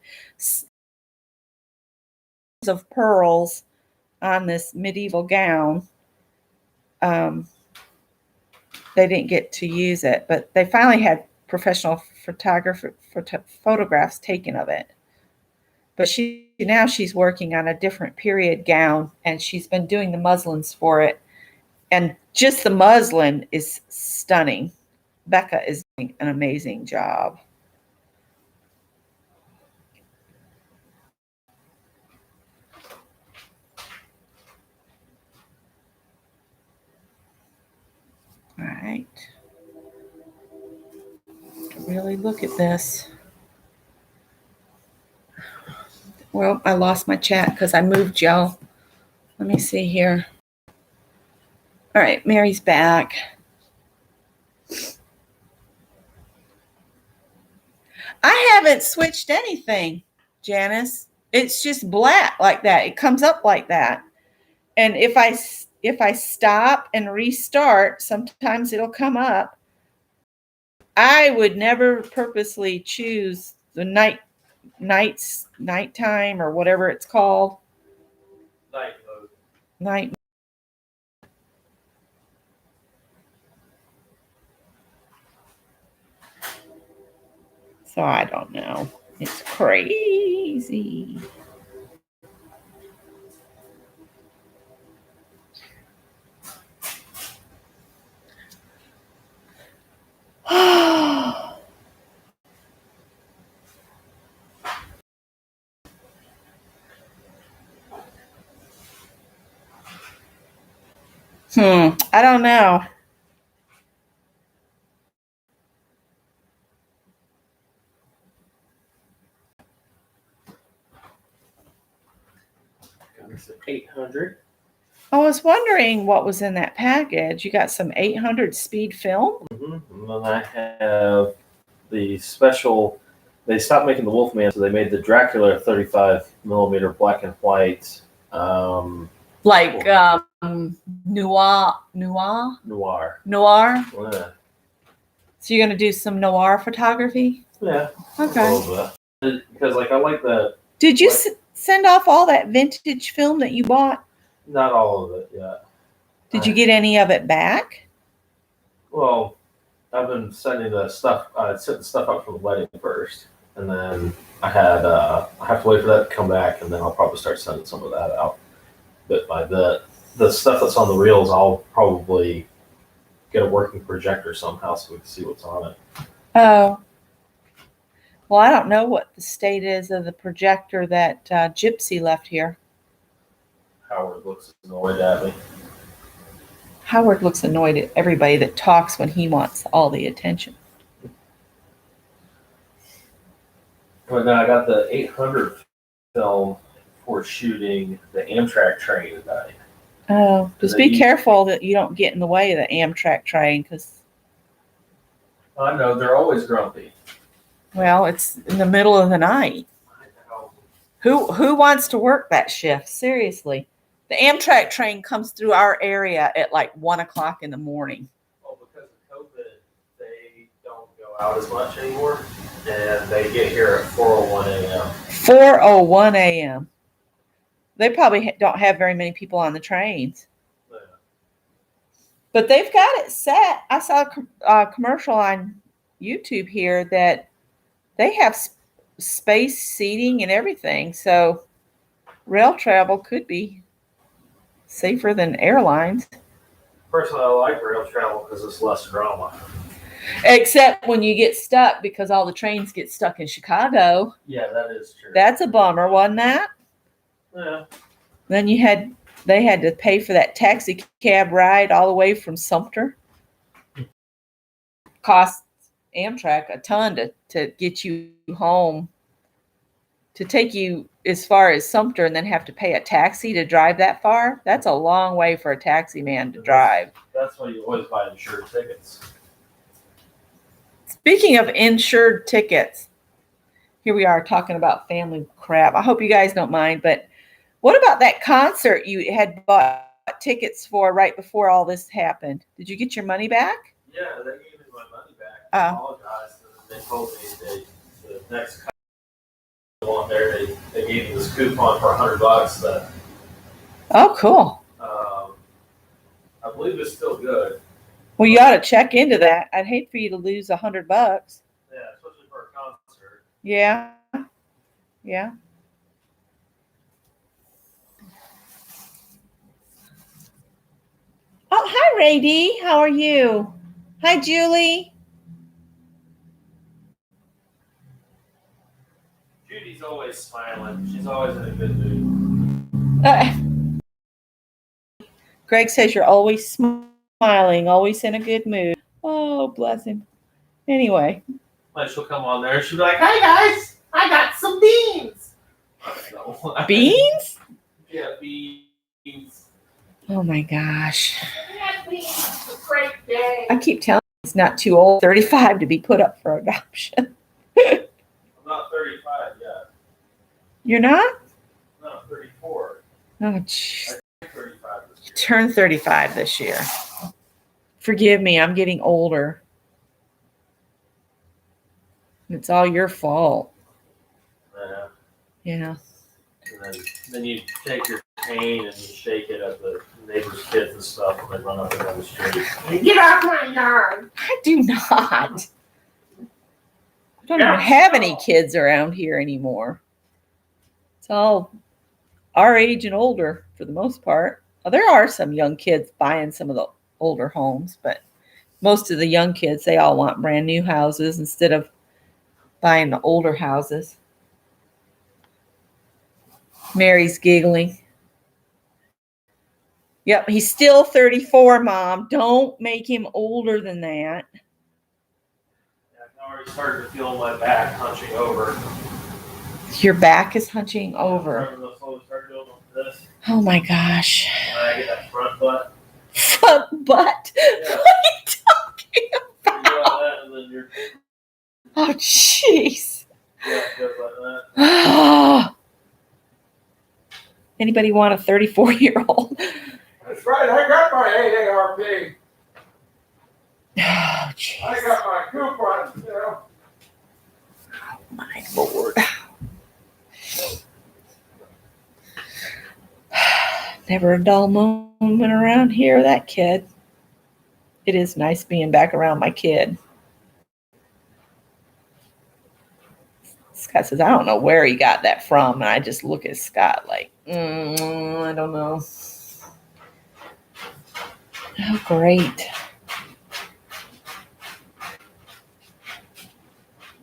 pearls on this medieval gown, they didn't get to use it, but they finally had professional photographs taken of it. But she's working on a different period gown, and she's been doing the muslins for it. And just the muslin is stunning. Becca is doing an amazing job. All right. Really look at this. Well, I lost my chat because I moved y'all. Let me see here. All right, Mary's back. I haven't switched anything, Janice. It's just black like that. It comes up like that. And if I stop and restart, sometimes it'll come up. I would never purposely choose the nighttime or whatever it's called. Night mode. Night. So I don't know. It's crazy. I don't know. It's 800. I was wondering what was in that package. You got some 800 speed film? Mm-hmm. And then I have the special. They stopped making the Wolfman, so they made the Dracula 35 millimeter black and white. Like noir. Noir. So Yeah. you're going to do some noir photography? Yeah. Okay. A little bit. Because I like that. Did you send off all that vintage film that you bought? Not all of it yet. Did you get any of it back? Well, I've been sending the stuff. I set the stuff up for the wedding first, and then I have to wait for that to come back, and then I'll probably start sending some of that out. Bit by bit. The stuff that's on the reels, I'll probably get a working projector somehow so we can see what's on it. Oh. Well, I don't know what the state is of the projector that Gypsy left here. Howard looks annoyed at me. Howard looks annoyed at everybody that talks when he wants all the attention. But now I got the 800 film for shooting the Amtrak train tonight. Oh, just be careful that you don't get in the way of the Amtrak train because, I know, they're always grumpy. well, it's in the middle of the night. I know. Who wants to work that shift? Seriously. The Amtrak train comes through our area at like 1 o'clock in the morning. Well, because of COVID, they don't go out as much anymore, and they get here at 4:01 a.m. 4:01 a.m. They probably don't have very many people on the trains. Yeah. But they've got it set. I saw a commercial on YouTube here that they have space seating and everything. So rail travel could be safer than airlines. Personally, I like rail travel because it's less drama. Except when you get stuck because all the trains get stuck in Chicago. Yeah, that is true. That's a bummer, wasn't that? Yeah. Then they had to pay for that taxi cab ride all the way from Sumter. Cost Amtrak a ton to get you home, to take you as far as Sumter and then have to pay a taxi to drive that far. That's a long way for a taxi man to drive. That's why you always buy insured tickets. Speaking of insured tickets, here we are talking about family crap. I hope you guys don't mind, but what about that concert you had bought tickets for right before all this happened? Did you get your money back? Yeah, they gave me my money back. Oh. I apologized, and then they told me the next one there, they gave me this coupon for $100 that Oh, cool. I believe it's still good. Well, you ought to check into that. I'd hate for you to lose $100. Yeah, especially for a concert. Yeah. Yeah. Oh, hi, Rady. How are you? Hi, Julie. Judy's always smiling. She's always in a good mood. Greg says you're always smiling, always in a good mood. Oh, bless him. Anyway. Like she'll come on there and she'll be like, "Hey guys, I got some beans." Beans? Yeah, beans. Oh my gosh. Yeah, beans. It's a great day. I keep telling you he's not too old, 35, to be put up for adoption. I'm not 35 yet. You're not? No, 34. Oh, jeez. I'm 35 this year. Turn 35 this year. Forgive me, I'm getting older. It's all your fault. Yeah. Yeah. And then you take your cane and you shake it at the neighbors' kids and stuff when they run up and down the street. Get off my yard! I do not. I don't even have any kids around here anymore. It's all our age and older for the most part. Well, there are some young kids buying some of the older homes, but most of the young kids, they all want brand new houses instead of buying the older houses. Mary's giggling. Yep, he's still 34, Mom. Don't make him older than that. Yeah, I already started to feel my back hunching over. Your back is hunching over. Remember those folks started doing this? Oh my gosh. When I get that front butt. Front butt? Yeah. What are you talking You go like that and then you're about? Oh, jeez. yeah, it goes like that. Anybody want a 34-year-old? That's right. I got my AARP. Oh, jeez. I got my coupon, you know. My Lord. Never a dull moment around here, that kid. It is nice being back around my kid. Scott says, I don't know where he got that from. And I just look at Scott like, I don't know. Oh, great.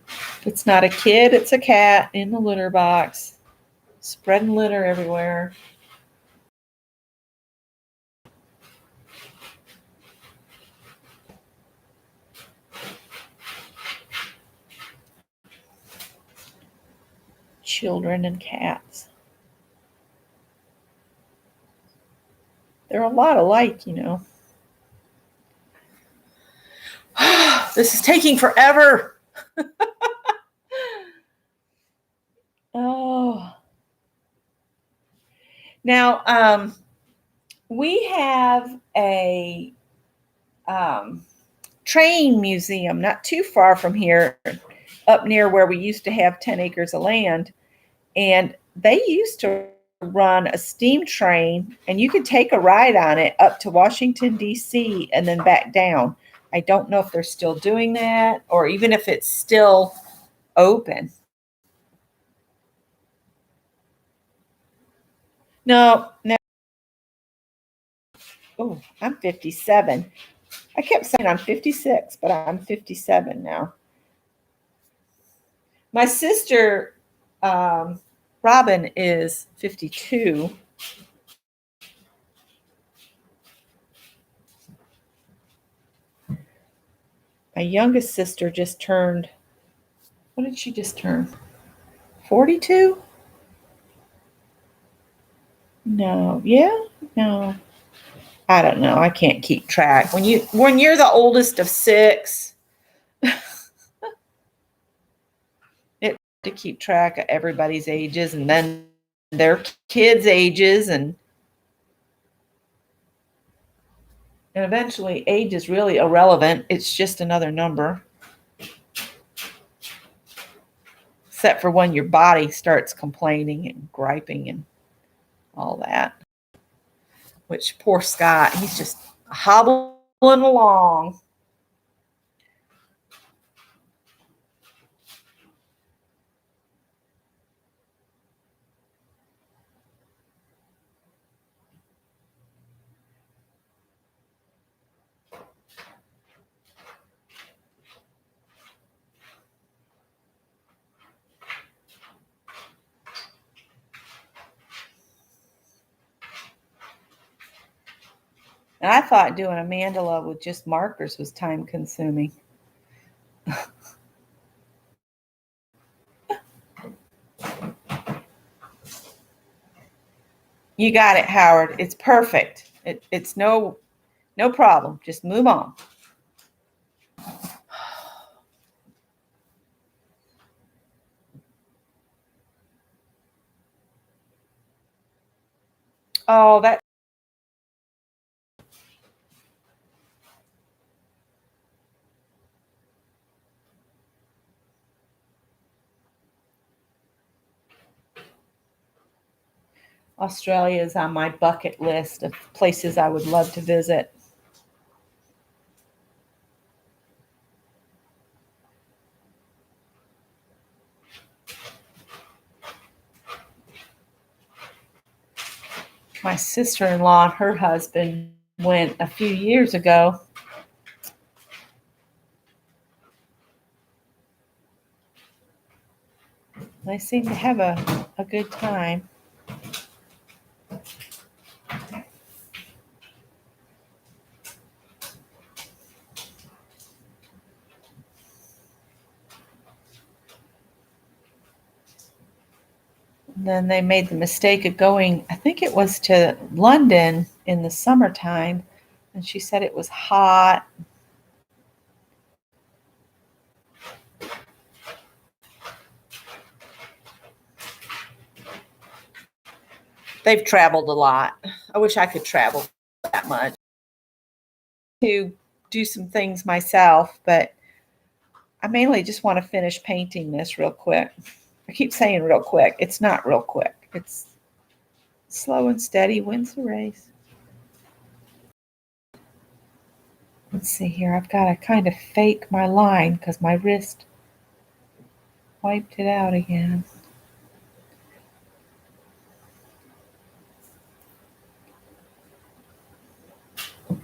If it's not a kid, it's a cat in the litter box. Spreading litter everywhere. Children and cats. They're a lot alike, you know. This is taking forever. Oh. Now, we have a train museum not too far from here, up near where we used to have 10 acres of land. And they used to run a steam train, and you could take a ride on it up to Washington, D.C., and then back down. I don't know if they're still doing that or even if it's still open. No. Oh, I'm 57. I kept saying I'm 56, but I'm 57 now. My sister, Robin, is 52. My youngest sister just turned, what did she just turn? 42? No. Yeah? No. I don't know. I can't keep track. When you're the oldest of 6, it to keep track of everybody's ages and then their kids' ages and And eventually, age is really irrelevant. It's just another number. Except for when your body starts complaining and griping and all that. Which poor Scott, he's just hobbling along. And I thought doing a mandala with just markers was time consuming. You got it, Howard. It's perfect. It's no problem. Just move on. Oh, that. Australia is on my bucket list of places I would love to visit. My sister-in-law and her husband went a few years ago. They seem to have a good time. Then they made the mistake of going, I think it was to London in the summertime, and she said it was hot. They've traveled a lot. I wish I could travel that much to do some things myself, but I mainly just want to finish painting this real quick. I keep saying real quick. It's not real quick. It's slow and steady wins the race. Let's see here. I've got to kind of fake my line because my wrist wiped it out again.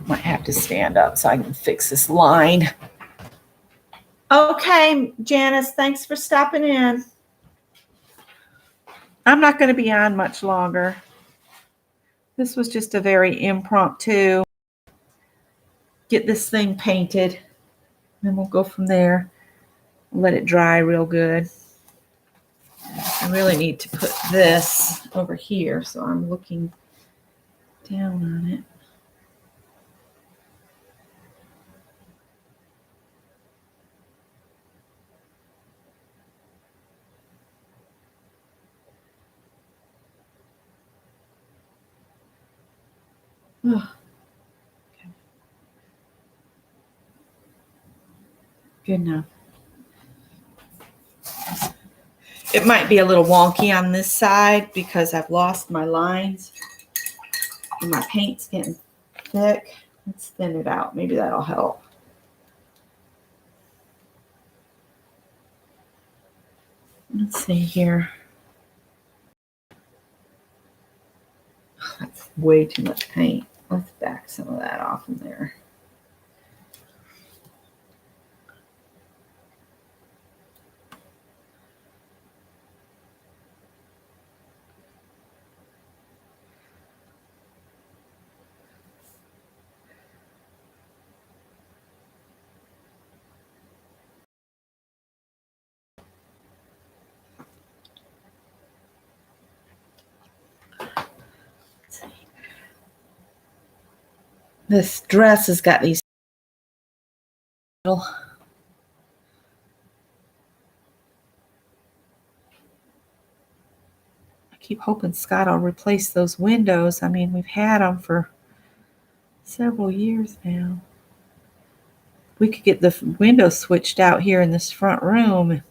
Might have to stand up so I can fix this line. Okay, Janice, thanks for stopping in. I'm not going to be on much longer. This was just a very impromptu. Get this thing painted, and we'll go from there. Let it dry real good. I really need to put this over here, so I'm looking down on it. Oh, okay. Good enough. It might be a little wonky on this side because I've lost my lines and my paint's getting thick. Let's thin it out. Maybe that'll help. Let's see here. That's way too much paint. Let's back some of that off in there. This dress has got these little. I keep hoping Scott will replace those windows. I mean, we've had them for several years now. We could get the windows switched out here in this front room.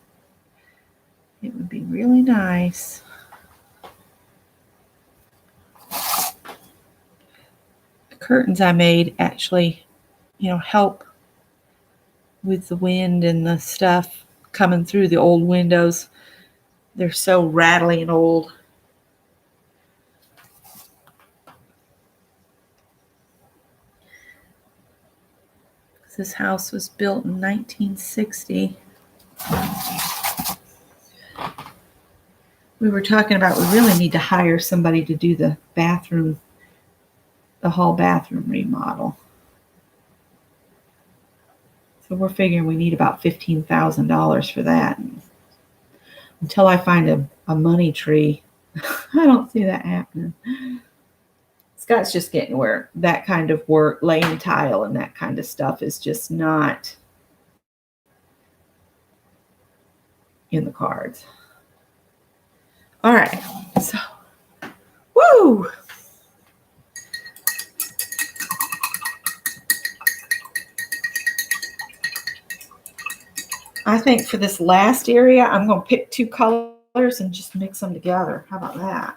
It would be really nice. The curtains I made actually, help with the wind and the stuff coming through the old windows. They're so rattly and old. This house was built in 1960. We were talking about we really need to hire somebody to do the hall bathroom remodel. So we're figuring we need about $15,000 for that. And until I find a money tree, I don't see that happening. Scott's just getting where that kind of work, laying tile and that kind of stuff is just not in the cards. All right, so, woo! I think for this last area, I'm going to pick 2 colors and just mix them together. How about that?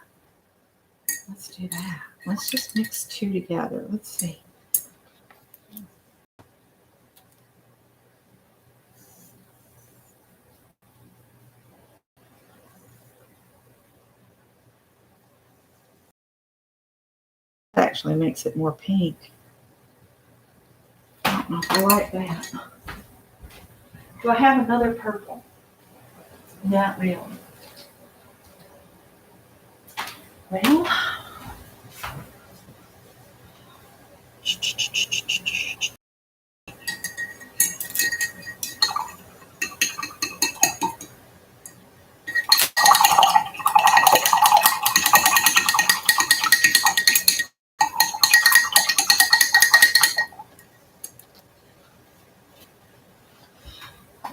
Let's do that. Let's just mix 2 together. Let's see. That actually makes it more pink. I don't know if I like that. Do I have another purple? Not really. Well,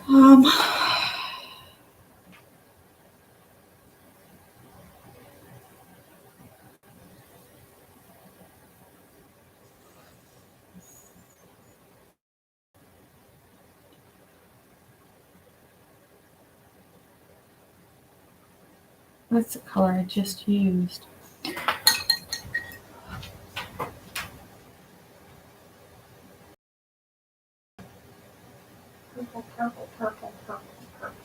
um, that's the color I just used. Purple, purple, purple, purple, purple.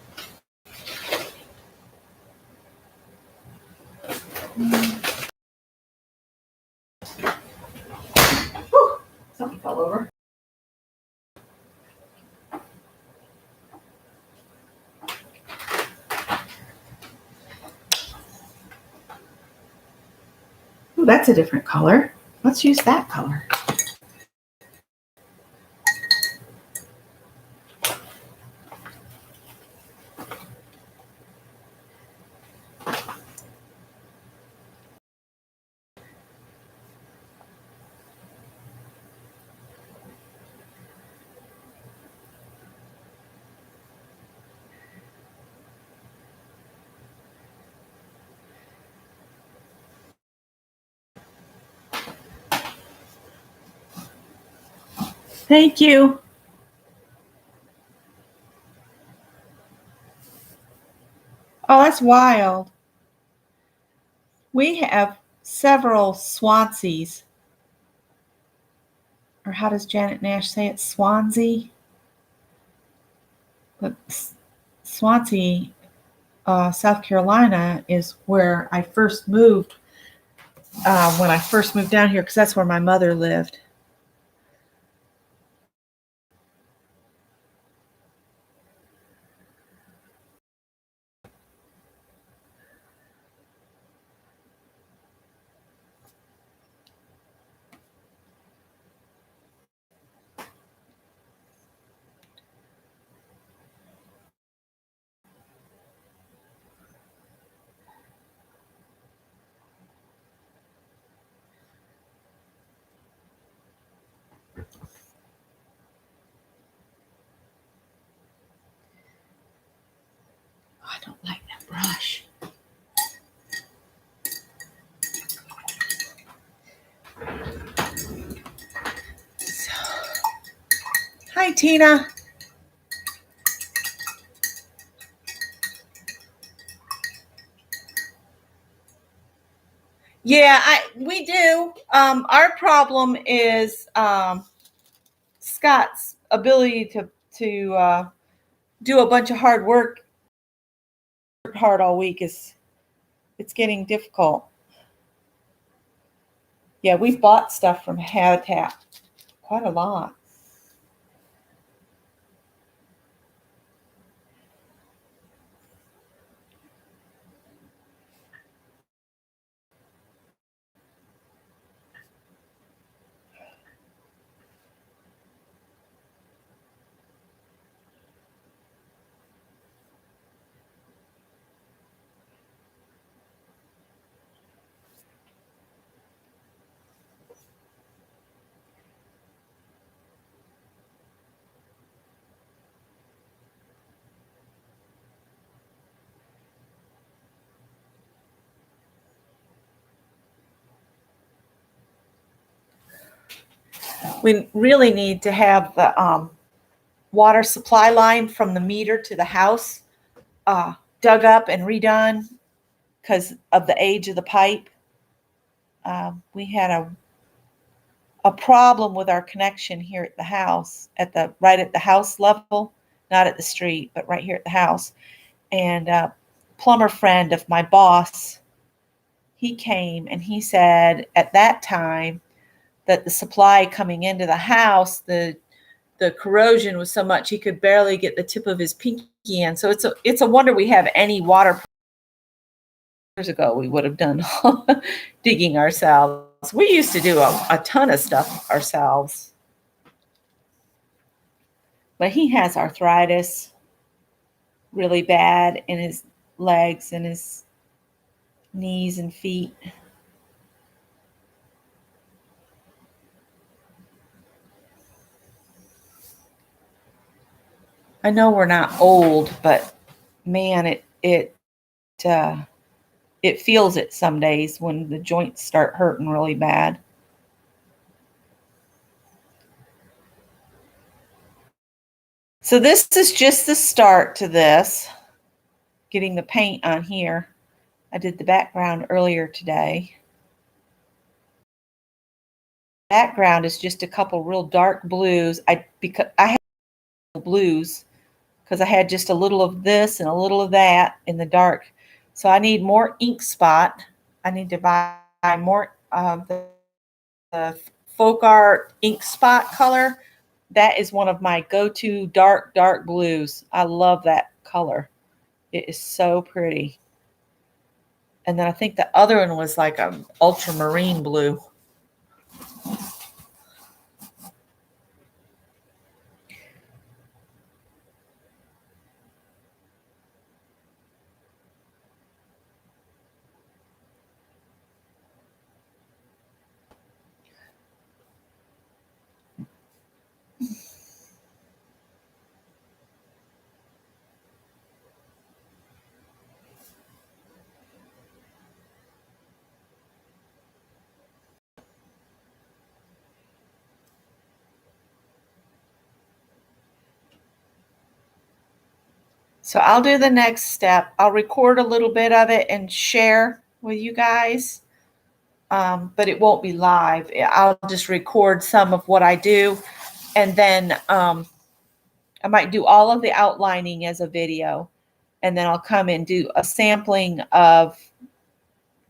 Whew, something fell over. Ooh, that's a different color. Let's use that color. Thank you. Oh, that's wild. We have several Swanseas. Or how does Janet Nash say it? Swansea? But Swansea, South Carolina is where I first moved when I first moved down here because that's where my mother lived. Oh, I don't like that brush. Hi, Tina. Yeah, we do. Our problem is Scott's ability to do a bunch of hard work hard all week is it's getting difficult. Yeah, we've bought stuff from Habitat, quite a lot. We really need to have the water supply line from the meter to the house dug up and redone because of the age of the pipe. We had a problem with our connection here at the house, right at the house level, not at the street, but right here at the house. And a plumber friend of my boss, he came and he said at that time that the supply coming into the house, the corrosion was so much he could barely get the tip of his pinky in. So it's a wonder we have any water. Years ago we would have done digging ourselves. We used to do a ton of stuff ourselves. But he has arthritis really bad in his legs and his knees and feet. I know we're not old, but man, it feels it some days when the joints start hurting really bad. So this is just the start to this, getting the paint on here. I did the background earlier today. Background is just a couple real dark blues. Because I had blues because I had just a little of this and a little of that in the dark. So I need more ink spot. I need to buy more of the folk art ink spot color. That is one of my go-to dark blues. I love that color. It is so pretty. And then I think the other one was like an ultramarine blue. So I'll do the next step. I'll record a little bit of it and share with you guys, but it won't be live. I'll just record some of what I do, and then I might do all of the outlining as a video, and then I'll come and do a sampling of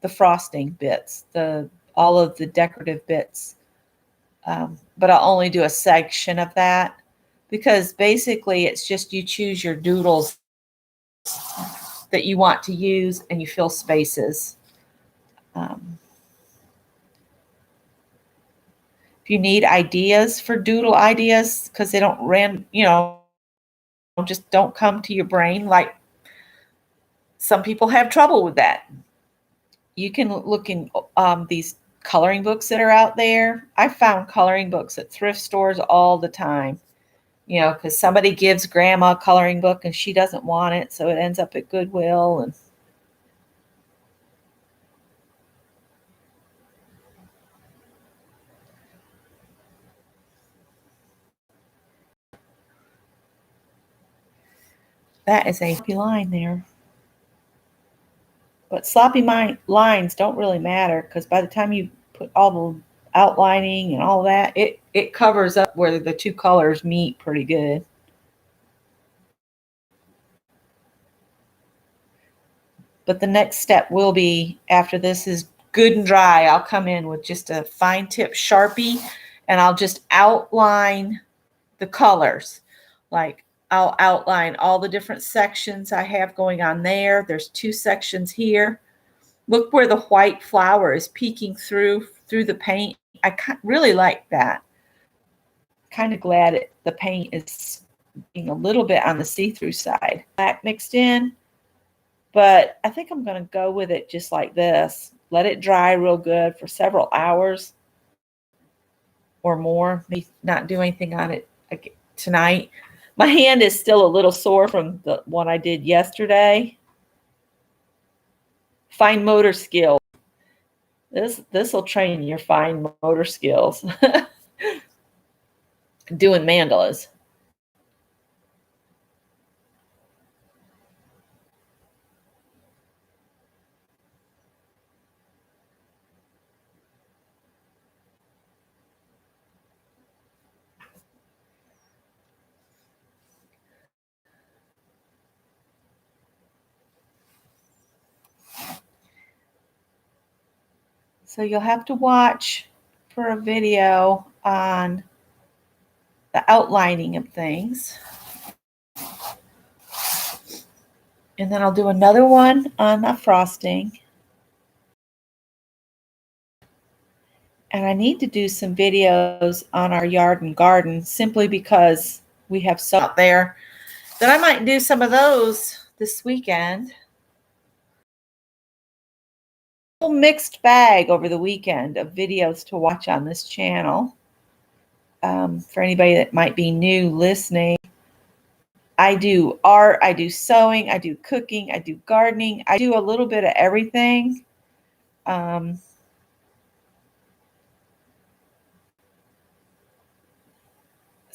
the frosting bits, all of the decorative bits. But I'll only do a section of that because basically it's just you choose your doodles that you want to use and you fill spaces. If you need ideas for doodle ideas, because they don't just don't come to your brain, like some people have trouble with that. You can look in these coloring books that are out there. I found coloring books at thrift stores all the time, because somebody gives grandma a coloring book and she doesn't want it, so it ends up at Goodwill. And That is a sloppy line there. But sloppy lines don't really matter because by the time you put all the outlining and all that, it covers up where the two colors meet pretty good. But the next step will be, after this is good and dry, I'll come in with just a fine tip Sharpie and I'll just outline the colors. Like I'll outline all the different sections I have going on there. There's 2 sections here. Look where the white flower is peeking through the paint. I really like that. Kind of glad the paint is being a little bit on the see-through side. Black mixed in. But I think I'm going to go with it just like this. Let it dry real good for several hours or more. Maybe not do anything on it tonight. My hand is still a little sore from the one I did yesterday. Fine motor skills. This will train your fine motor skills. Doing mandalas. So you'll have to watch for a video on the outlining of things. And then I'll do another one on the frosting. And I need to do some videos on our yard and garden simply because we have so out there that I might do some of those this weekend. A whole mixed bag over the weekend of videos to watch on this channel. For anybody that might be new listening, I do art, I do sewing, I do cooking, I do gardening. I do a little bit of everything. So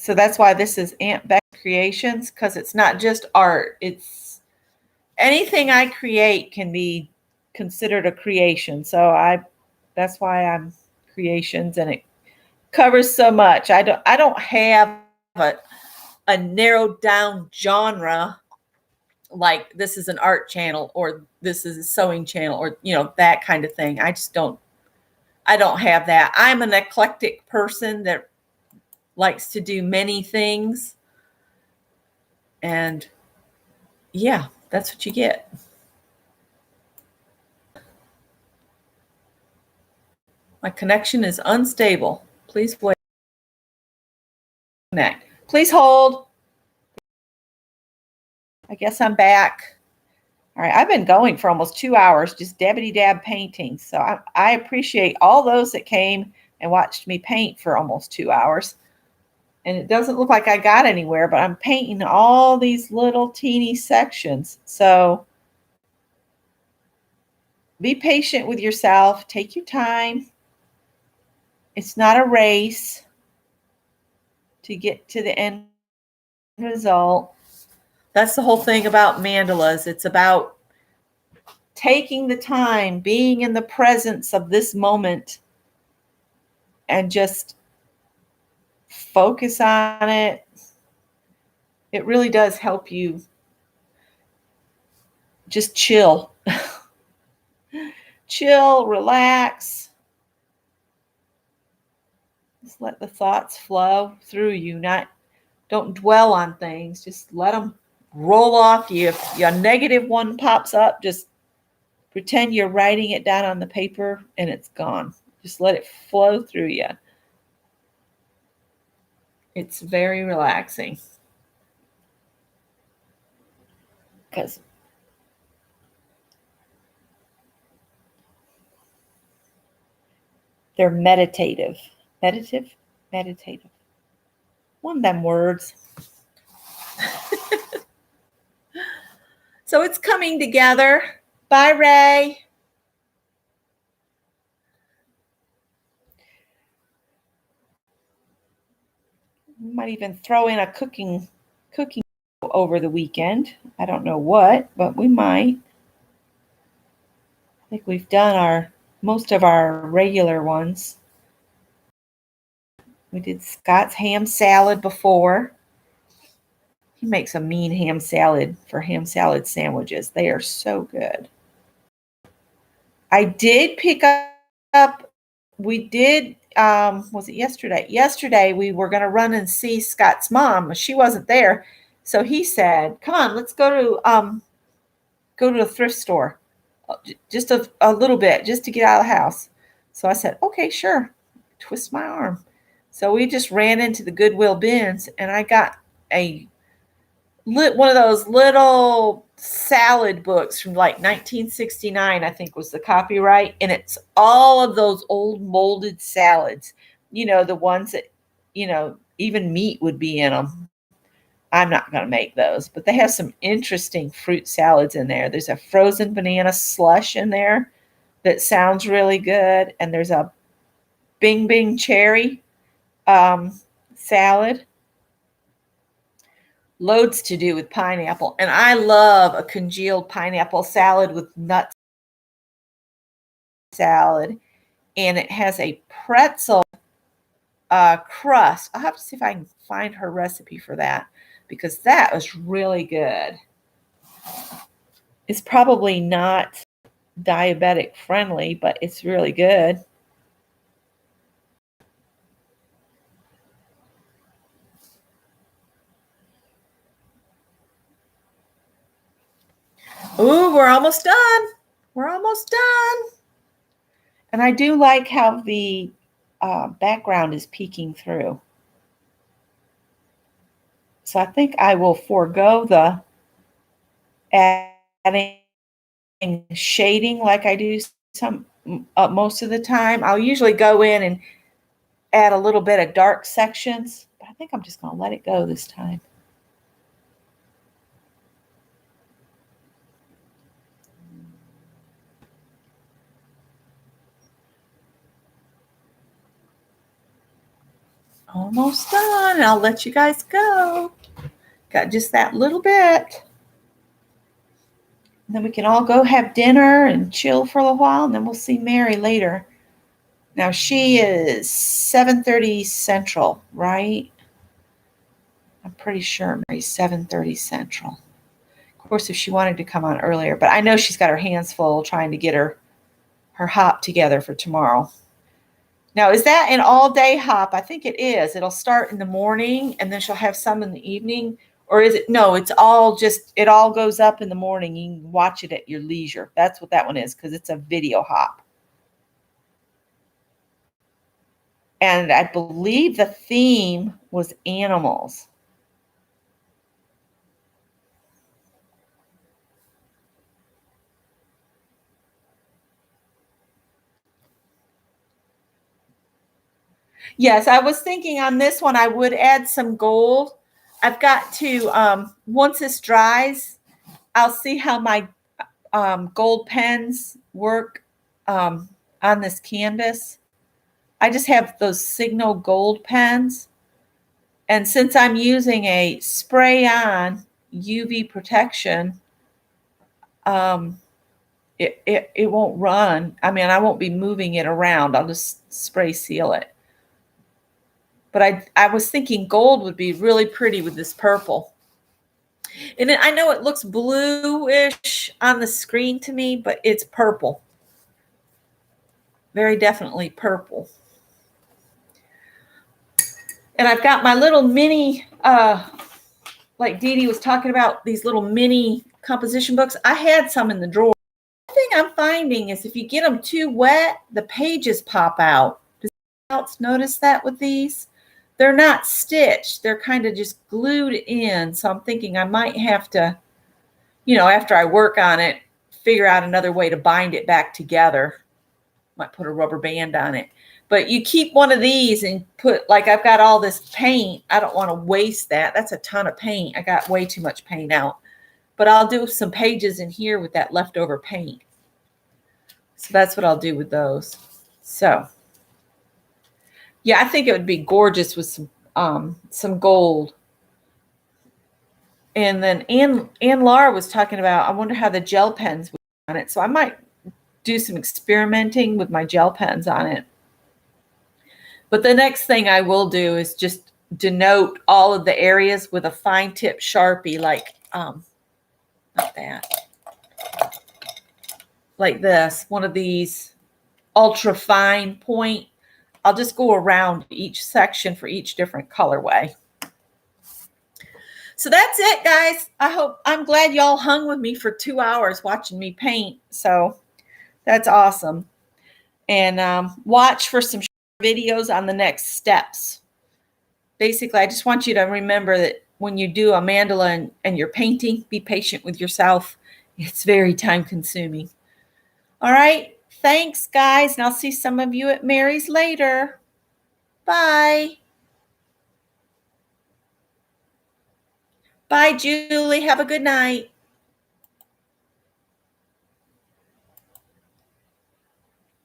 that's why this is Aunt Beck Creations, because it's not just art. It's anything I create can be considered a creation. So that's why I'm Creations, and it covers so much. I don't have a narrowed down genre like this is an art channel or this is a sewing channel or that kind of thing. I don't have that. I'm an eclectic person that likes to do many things. And yeah, that's what you get. My connection is unstable. Please wait. Connect. Please hold. I guess I'm back. All right, I've been going for almost 2 hours, just dabbity-dab painting. So I appreciate all those that came and watched me paint for almost 2 hours. And it doesn't look like I got anywhere, but I'm painting all these little teeny sections. So be patient with yourself. Take your time. It's not a race to get to the end result. That's the whole thing about mandalas. It's about taking the time, being in the presence of this moment, and just focus on it. It really does help you just chill. Chill, relax. Just let the thoughts flow through you. Don't dwell on things. Just let them roll off you. If a negative one pops up, just pretend you're writing it down on the paper and it's gone. Just let it flow through you. It's very relaxing. Because they're meditative. Meditative. One of them words. So it's coming together. Bye, Ray. Might even throw in a cooking over the weekend. I don't know what, but we might. I think we've done most of our regular ones. We did Scott's ham salad before. He makes a mean ham salad for ham salad sandwiches. They are so good. I did pick up, we did, was it yesterday? Yesterday, we were going to run and see Scott's mom. She wasn't there. So he said, come on, let's go to a thrift store. Just a little bit, just to get out of the house. So I said, okay, sure. Twist my arm. So we just ran into the Goodwill bins, and I got one of those little salad books from like 1969, I think was the copyright. And it's all of those old molded salads, the ones that, even meat would be in them. I'm not going to make those, but they have some interesting fruit salads in there. There's a frozen banana slush in there that sounds really good. And there's a Bing Bing cherry salad. Loads to do with pineapple. And I love a congealed pineapple salad with nut salad. And it has a pretzel crust. I'll have to see if I can find her recipe for that, because that was really good. It's probably not diabetic friendly, but it's really good. Ooh, we're almost done. We're almost done. And I do like how the background is peeking through. So I think I will forego the adding shading like I do most of the time. I'll usually go in and add a little bit of dark sections, but I think I'm just going to let it go this time. Almost done. I'll let you guys go. Got just that little bit. And then we can all go have dinner and chill for a little while, and then we'll see Mary later. Now she is 7:30 Central, right? I'm pretty sure Mary's 7:30 Central. Of course, if she wanted to come on earlier, but I know she's got her hands full trying to get her hop together for tomorrow. Now, is that an all-day hop? I think it is. It'll start in the morning, and then she'll have some in the evening. Or is it? No, it's all it all goes up in the morning. You can watch it at your leisure. That's what that one is, because it's a video hop. And I believe the theme was animals. Yes, I was thinking on this one, I would add some gold. I've got to, once this dries, I'll see how my gold pens work on this canvas. I just have those Signal gold pens. And since I'm using a spray-on UV protection, it won't run. I mean, I won't be moving it around. I'll just spray seal it. But I was thinking gold would be really pretty with this purple. And I know it looks bluish on the screen to me, but it's purple. Very definitely purple. And I've got my little mini, like Dee Dee was talking about, these little mini composition books. I had some in the drawer. The thing I'm finding is if you get them too wet, the pages pop out. Does anyone else notice that with these? They're not stitched. They're kind of just glued in. So I'm thinking I might have to, after I work on it, figure out another way to bind it back together. Might put a rubber band on it. But you keep one of these and put, like, I've got all this paint. I don't want to waste that. That's a ton of paint. I got way too much paint out. But I'll do some pages in here with that leftover paint. So that's what I'll do with those. So yeah, I think it would be gorgeous with some gold. And then Ann Laura was talking about, I wonder how the gel pens would be on it. So I might do some experimenting with my gel pens on it. But the next thing I will do is just denote all of the areas with a fine tip Sharpie, like, not that, like this, one of these ultra fine point. I'll just go around each section for each different colorway. So that's it, guys. I'm glad y'all hung with me for 2 hours watching me paint. So that's awesome. And watch for some videos on the next steps. Basically, I just want you to remember that when you do a mandala and you're painting, be patient with yourself. It's very time consuming. All right. Thanks, guys. And I'll see some of you at Mary's later. Bye. Bye, Julie. Have a good night.